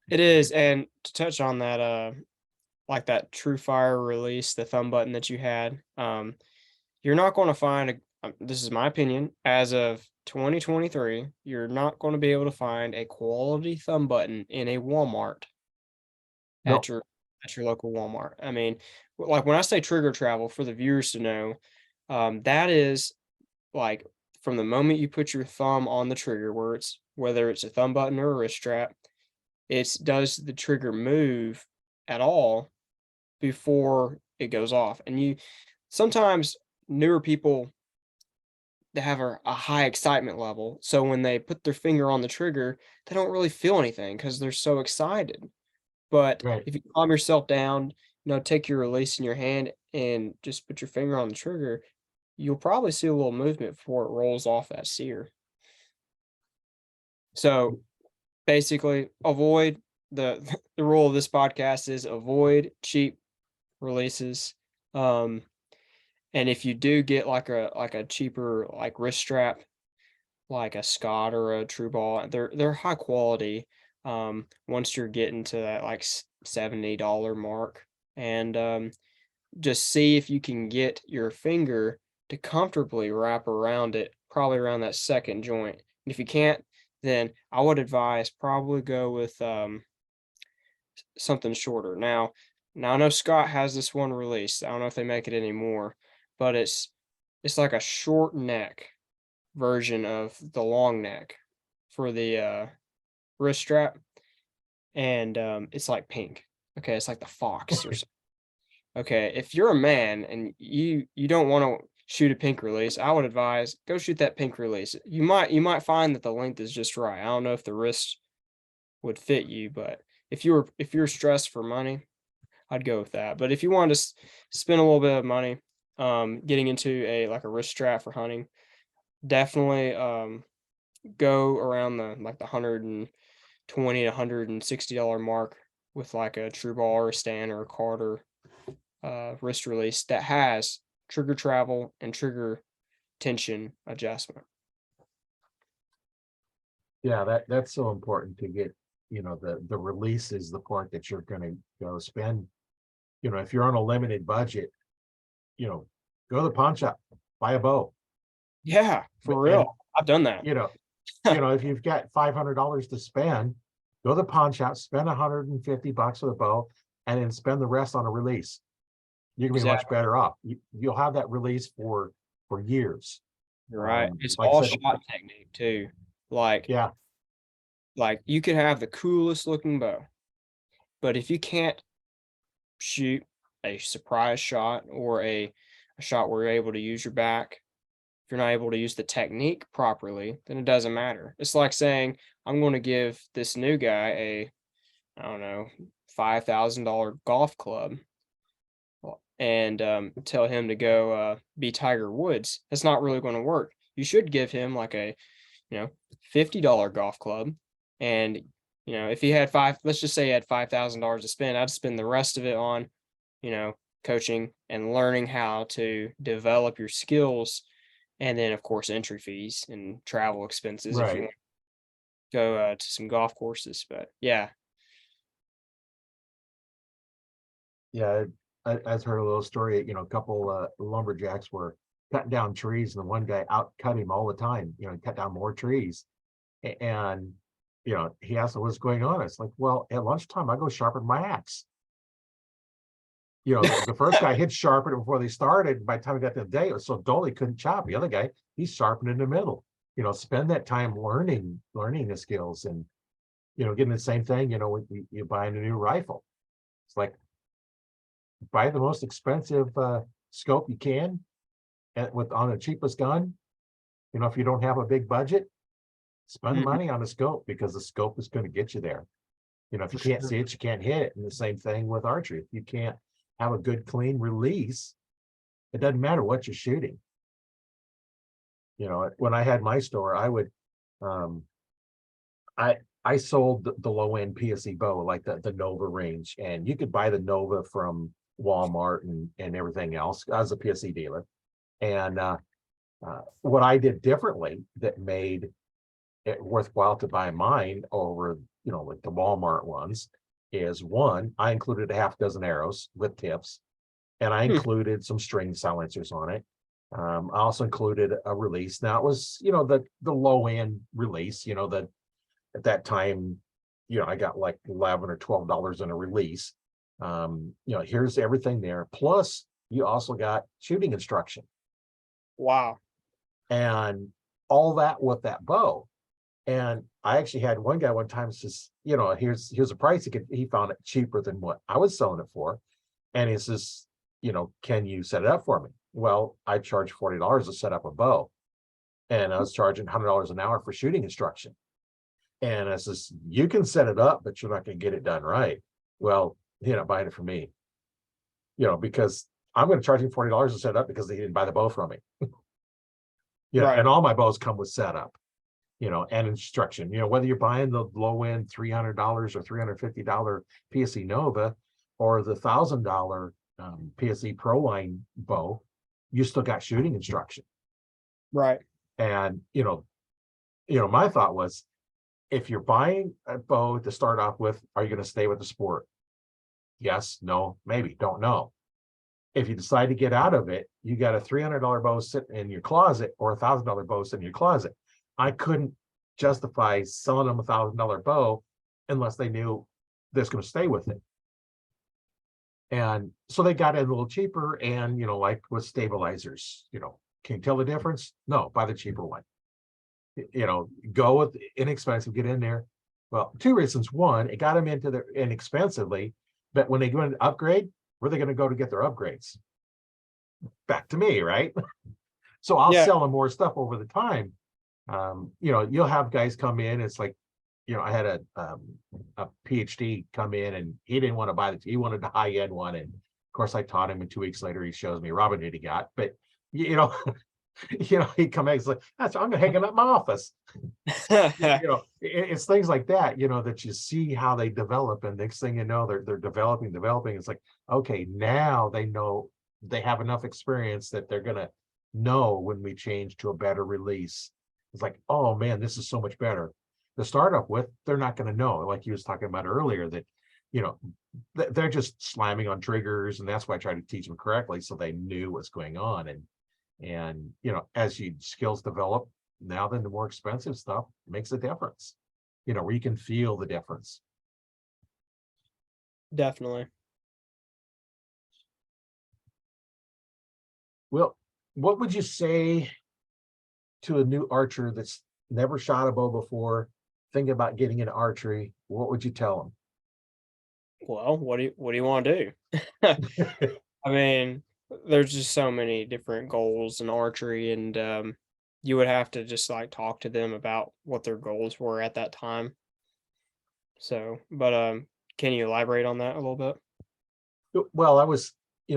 It is, and to touch on that, like that True Fire release, the thumb button that you had, you're not going to find this is my opinion, as of 2023, you're not going to be able to find a quality thumb button in a Walmart No, at your local Walmart. I mean, like when I say trigger travel, for the viewers to know, that is like from the moment you put your thumb on the trigger, whether it's a thumb button or a wrist strap, does the trigger move at all before it goes off. And sometimes newer people, they have a high excitement level, so when they put their finger on the trigger, they don't really feel anything because they're so excited. But right. if you calm yourself down, take your release in your hand and just put your finger on the trigger, you'll probably see a little movement before it rolls off that sear. So basically avoid the the rule of this podcast is avoid cheap releases. And if you do get like a cheaper like wrist strap, like a Scott or a True Ball, they're high quality. Once you're getting to that like $70 mark, and just see if you can get your finger to comfortably wrap around it, probably around that second joint. And if you can't, then I would advise probably go with something shorter. Now I know Scott has this one release. I don't know if they make it anymore, but it's like a short neck version of the long neck for the wrist strap, and it's like pink. Okay, it's like the fox or something. Okay, if you're a man and you don't want to shoot a pink release, I would advise go shoot that pink release. You might find that the length is just right. I don't know if the wrist would fit you, but if you're stressed for money, I'd go with that. But if you want to spend a little bit of money, getting into a like a wrist strap for hunting, definitely go around the 120 to $160 mark with like a True Ball or a Stan or a Carter wrist release that has trigger travel and trigger tension adjustment. Yeah, that's so important to get, the release is the part that you're gonna go spend. If you're on a limited budget, go to the pawn shop, buy a bow. Yeah, for And, real. I've done that. if you've got $500 to spend, go to the pawn shop, spend $150 for the bow, and then spend the rest on a release. You're gonna be much Exactly. better off. You'll have that release for years. You're right. It's Like I all said, shot technique too. Like yeah, like you could have the coolest looking bow, but if you can't shoot a surprise shot or a shot where you're able to use your back, if you're not able to use the technique properly, then it doesn't matter. It's like saying, I'm going to give this new guy I don't know, $5,000 golf club and tell him to go be Tiger Woods. That's not really going to work. You should give him like a, $50 golf club. And, if he had let's just say he had $5,000 to spend, I'd spend the rest of it on, coaching and learning how to develop your skills. And then, of course, entry fees and travel expenses if you right. want to go to some golf courses. But yeah, Yeah, I've heard a little story. A couple lumberjacks were cutting down trees, and the one guy out cut him all the time. Cut down more trees, and he asked him what's going on. It's like, well, at lunchtime I go sharpen my axe. The first guy had sharpened it before they started. By the time we got to the day, it was so dull he couldn't chop. The other guy, he's sharpened in the middle. Spend that time learning the skills, and getting the same thing. When you buying a new rifle, it's like buy the most expensive scope you can on the cheapest gun. If you don't have a big budget, spend mhm, money on a scope, because the scope is going to get you there. If for you can't sure. see it, you can't hit it. And the same thing with archery. If you can't have a good, clean release, it doesn't matter what you're shooting. When I had my store, I would, um, I sold the low end PSE bow, like the Nova range, and you could buy the Nova from Walmart and everything else. I was a PSE dealer, and what I did differently that made it worthwhile to buy mine over, like the Walmart ones, is one, I included a half dozen arrows with tips, and I Hmm, included some string silencers on it. I also included a release. Now it was, the low end release, that at that time, I got like 11 or $12 in a release. Here's everything there. Plus, you also got shooting instruction wow. and all that with that bow. And I actually had one guy one time says, here's a price. He found it cheaper than what I was selling it for. And he says, can you set it up for me? Well, I charge $40 to set up a bow. And I was charging $100 an hour for shooting instruction. And I says, you can set it up, but you're not going to get it done right. Well, you're not buying it from me, because I'm going to charge him $40 to set it up because he didn't buy the bow from me. Right. And all my bows come with setup. and instruction, whether you're buying the low end $300 or $350 PSE Nova or the $1,000 PSE Pro Line bow, you still got shooting instruction. Right. And, my thought was, if you're buying a bow to start off with, are you going to stay with the sport? Yes, no, maybe, don't know. If you decide to get out of it, you got a $300 bow sitting in your closet or a $1,000 bow sitting in your closet. I couldn't justify selling them a $1,000 bow unless they knew they're going to stay with it. And so they got it a little cheaper. And, like with stabilizers, can you tell the difference? No, buy the cheaper one. Go with inexpensive, get in there. Well, two reasons. One, it got them into their inexpensively, but when they go into upgrade, where are they going to go to get their upgrades? Back to me, right? So I'll Yeah. sell them more stuff over the time. You'll have guys come in. It's like, I had a PhD come in and he didn't want to buy he wanted the high end one. And of course I taught him, and 2 weeks later he shows me Robin Hood he got. But he come in, he's like, I'm gonna hang it up in my office. It's things like that, that you see how they develop, and next thing you know, they're developing. It's like, okay, now they know, they have enough experience that they're gonna know when we change to a better release. It's like, oh man, this is so much better. To start off with, they're not going to know, like you was talking about earlier, that they're just slamming on triggers, and that's why I tried to teach them correctly so they knew what's going on. And as you skills develop, now then the more expensive stuff makes a difference, where you can feel the difference. Definitely. Well, what would you say to a new archer that's never shot a bow before, thinking about getting into archery? What would you tell them? Well, what do you want to do? I mean, there's just so many different goals in archery, and you would have to just like talk to them about what their goals were at that time. So, but can you elaborate on that a little bit? Well,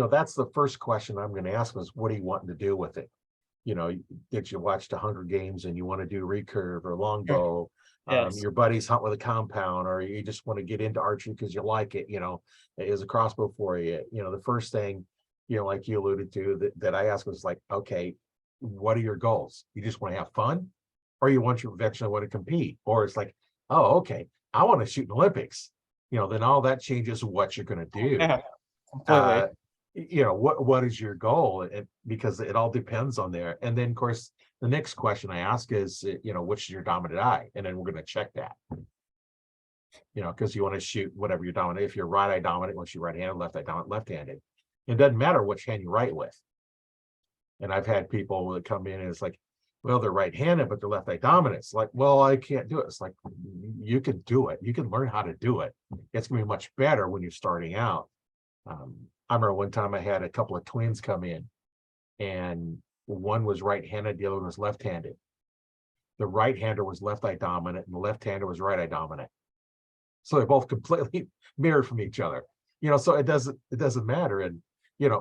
that's the first question I'm going to ask was, what are you wanting to do with it? Did you watch the Hunger Games and you want to do recurve or longbow? Yes. Your buddies hunt with a compound, or you just want to get into archery because you like it, is a crossbow for you. The first thing, like you alluded to, that I asked was like, okay, what are your goals? You just want to have fun, or you eventually want to compete? Or it's like, oh, okay, I want to shoot in Olympics. Then all that changes what you're going to do. Yeah, completely. uh what is your goal? Because it all depends on there. And then of course the next question I ask is, which is your dominant eye? And then we're going to check that, because you want to shoot whatever you're dominant. If you're right eye dominant, once you're right-handed, left eye dominant, left-handed, it doesn't matter which hand you write with. And I've had people that come in and it's like, well, they're right-handed but they're left eye dominant. It's like, well, I can't do it. It's like, you can do it, you can learn how to do it. It's going to be much better when you're starting out. I remember one time I had a couple of twins come in, and one was right-handed, the other one was left-handed. The right-hander was left eye dominant and the left-hander was right eye dominant. So they're both completely mirrored from each other. So it doesn't matter. And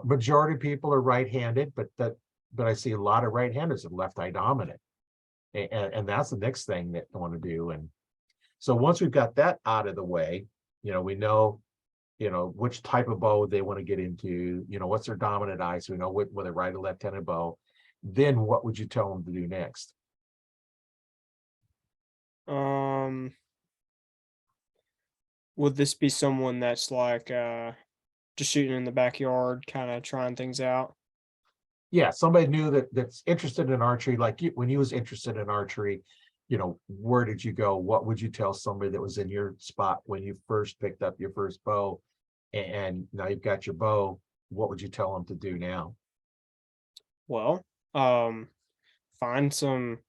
majority of people are right-handed, but I see a lot of right-handers that are left eye dominant. And that's the next thing that I want to do. And so once we've got that out of the way, we know which type of bow they want to get into, what's their dominant eye, so we know whether right or left-handed bow. Then what would you tell them to do next? Um, would this be someone that's like just shooting in the backyard, kind of trying things out? Yeah, somebody new that's interested in archery, like you, when you was interested in archery, where did you go? What would you tell somebody that was in your spot when you first picked up your first bow, and now you've got your bow? What would you tell them to do now? Well, find some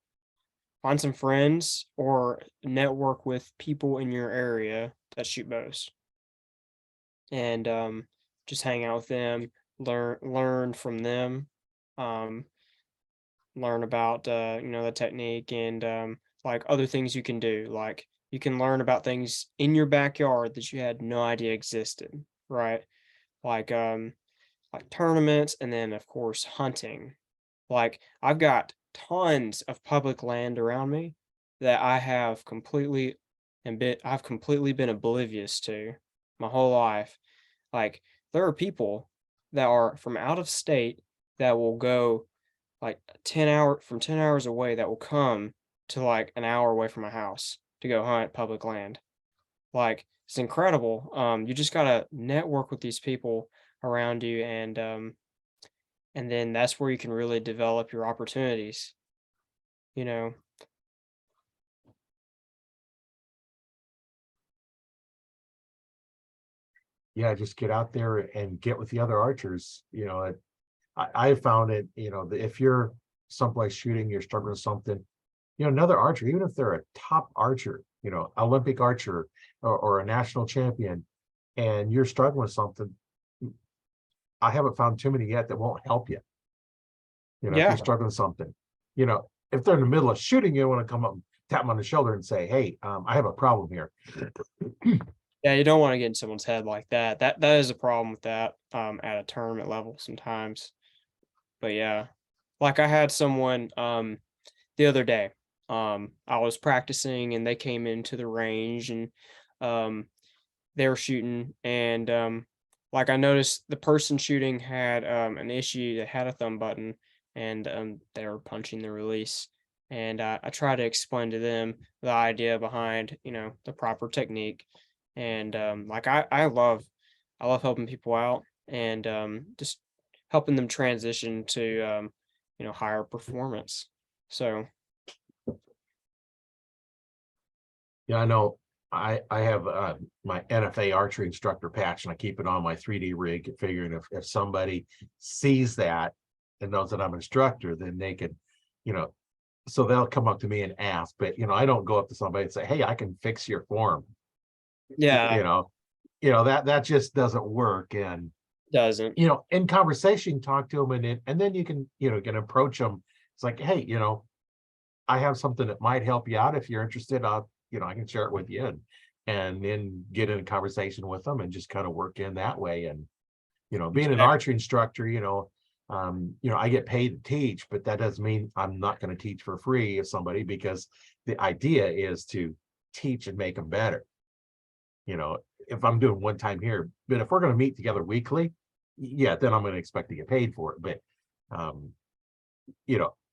find some friends or network with people in your area that shoot bows, and just hang out with them, learn from them, um, learn about the technique, and like other things you can do. Like you can learn about things in your backyard that you had no idea existed, right? Like like tournaments, and then of course hunting. Like I've got tons of public land around me that I've completely been oblivious to my whole life. Like, there are people that are from out of state that will go like 10 hours away, that will come to like an hour away from my house to go hunt public land. Like, it's incredible. You just gotta network with these people around you, and then that's where you can really develop your opportunities, you know. Yeah, just get out there and get with the other archers. I found it, that if you're someplace shooting, you're struggling with something, another archer, even if they're a top archer, Olympic archer or a national champion, and you're struggling with something, I haven't found too many yet that won't help you. If you're Yeah. struggling with something, if they're in the middle of shooting, you want to come up and tap them on the shoulder and say, hey, I have a problem here. Yeah, you don't wanna get in someone's head like that. That is a problem with that, at a tournament level sometimes. But yeah, like I had someone, the other day, I was practicing and they came into the range, and, um, they were shooting, and, like, I noticed the person shooting had, an issue. They had a thumb button, and, they were punching the release, and I tried to explain to them the idea behind, the proper technique, and, like, I love helping people out, and, just helping them transition to, higher performance. So, Yeah, I know. I have my NFA archery instructor patch, and I keep it on my 3D rig, figuring if somebody sees that and knows that I'm an instructor, then they could, you know, so they'll come up to me and ask. But I don't go up to somebody and say, "Hey, I can fix your form." Y- yeah, You know, that just doesn't work. And doesn't. in conversation, talk to them, and then you can can approach them. It's like, hey, I have something that might help you out. If you're interested, I can share it with you, and then get in a conversation with them and just kind of work in that way. And, being an Exactly. archery instructor, I get paid to teach, but that doesn't mean I'm not going to teach for free of somebody, because the idea is to teach and make them better. If I'm doing one time here, but if we're going to meet together weekly, yeah, then I'm going to expect to get paid for it. But, um,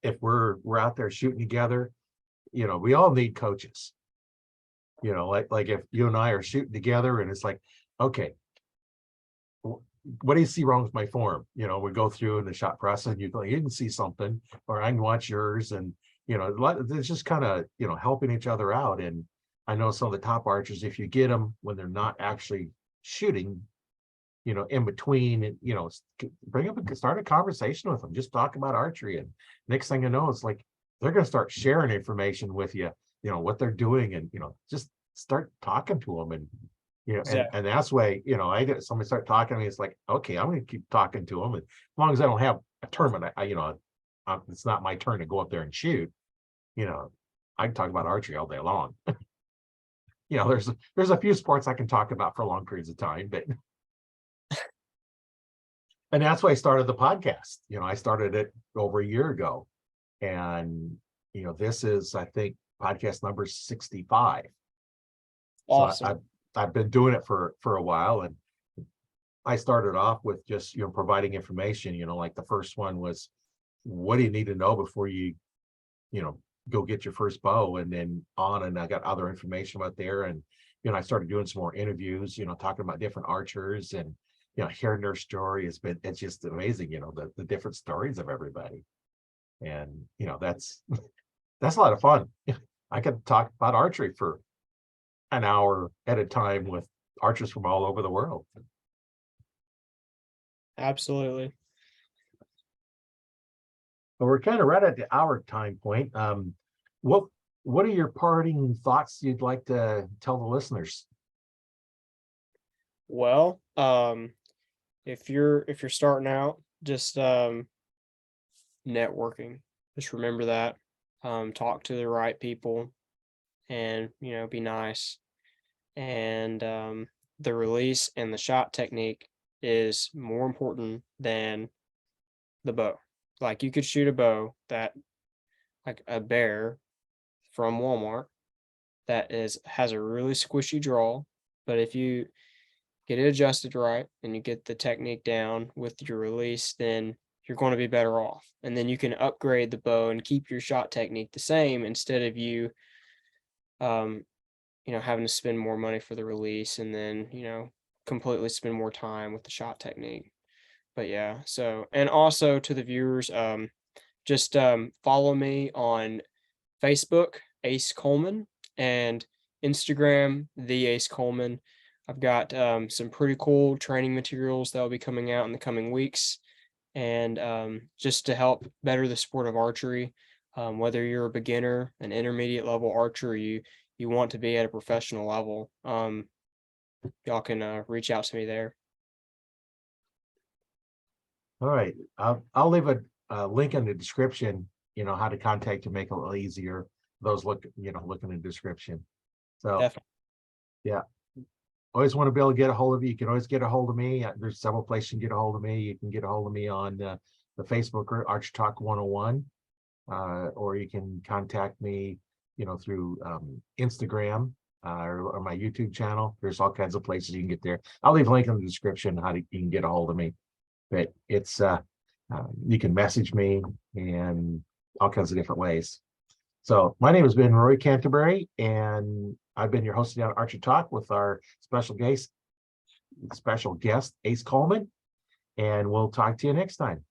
if we're out there shooting together, we all need coaches. Like if you and I are shooting together and it's like, okay, what do you see wrong with my form? We go through in the shot process, and you can see something, or I can watch yours, and it's just kind of helping each other out. And I know some of the top archers, if you get them when they're not actually shooting, in between, and bring up and start a conversation with them, just talk about archery, and next thing you know, it's like they're going to start sharing information with you, what they're doing, and just start talking to them. And Exactly. and that's way, I get somebody start talking to me, it's like, okay, I'm going to keep talking to them, and as long as I don't have a tournament, it's not my turn to go up there and shoot. you know I can talk about archery all day long. There's a few sports I can talk about for long periods of time, but and that's why I started the podcast. I started it over a year ago, and this is, I think, podcast number 65. So Awesome. I've been doing it for a while, and I started off with just providing information. Like the first one was, what do you need to know before you know go get your first bow, and then on, and I got other information out there, and I started doing some more interviews, talking about different archers, and hearing their story. It's just amazing, the different stories of everybody. And that's a lot of fun. I could talk about archery for an hour at a time with archers from all over the world. Absolutely. But we're kind of right at the hour time point. What what are your parting thoughts you'd like to tell the listeners? Well, if you're starting out, just networking. Just remember that. Talk to the right people, and be nice. And the release and the shot technique is more important than the bow. Like, you could shoot a bow that, like a bear, from Walmart that has a really squishy draw, but if you get it adjusted right and you get the technique down with your release, then you're going to be better off. And then you can upgrade the bow and keep your shot technique the same instead of you um having to spend more money for the release and then, completely spend more time with the shot technique. But yeah, so and also to the viewers, just follow me on Facebook, Ace Colman, and Instagram, the Ace Colman. I've got some pretty cool training materials that will be coming out in the coming weeks, and just to help better the sport of archery. Whether you're a beginner, an intermediate level archer, or you want to be at a professional level, y'all can reach out to me there. All right, I'll leave a link in the description, how to contact to make it a little easier. Those look in the description. So Definitely. yeah, always want to be able to get a hold of you. You can always get a hold of me. There's several places you can get a hold of me. You can get a hold of me on the Facebook group, Archery Talk 101, or you can contact me, through Instagram or my YouTube channel. There's all kinds of places you can get there. I'll leave a link in the description how you can get a hold of me. But it's you can message me and all kinds of different ways. So my name has been Roy Canterbury, and I've been your host down at Archery Talk with our special guest, Ace Colman, and we'll talk to you next time.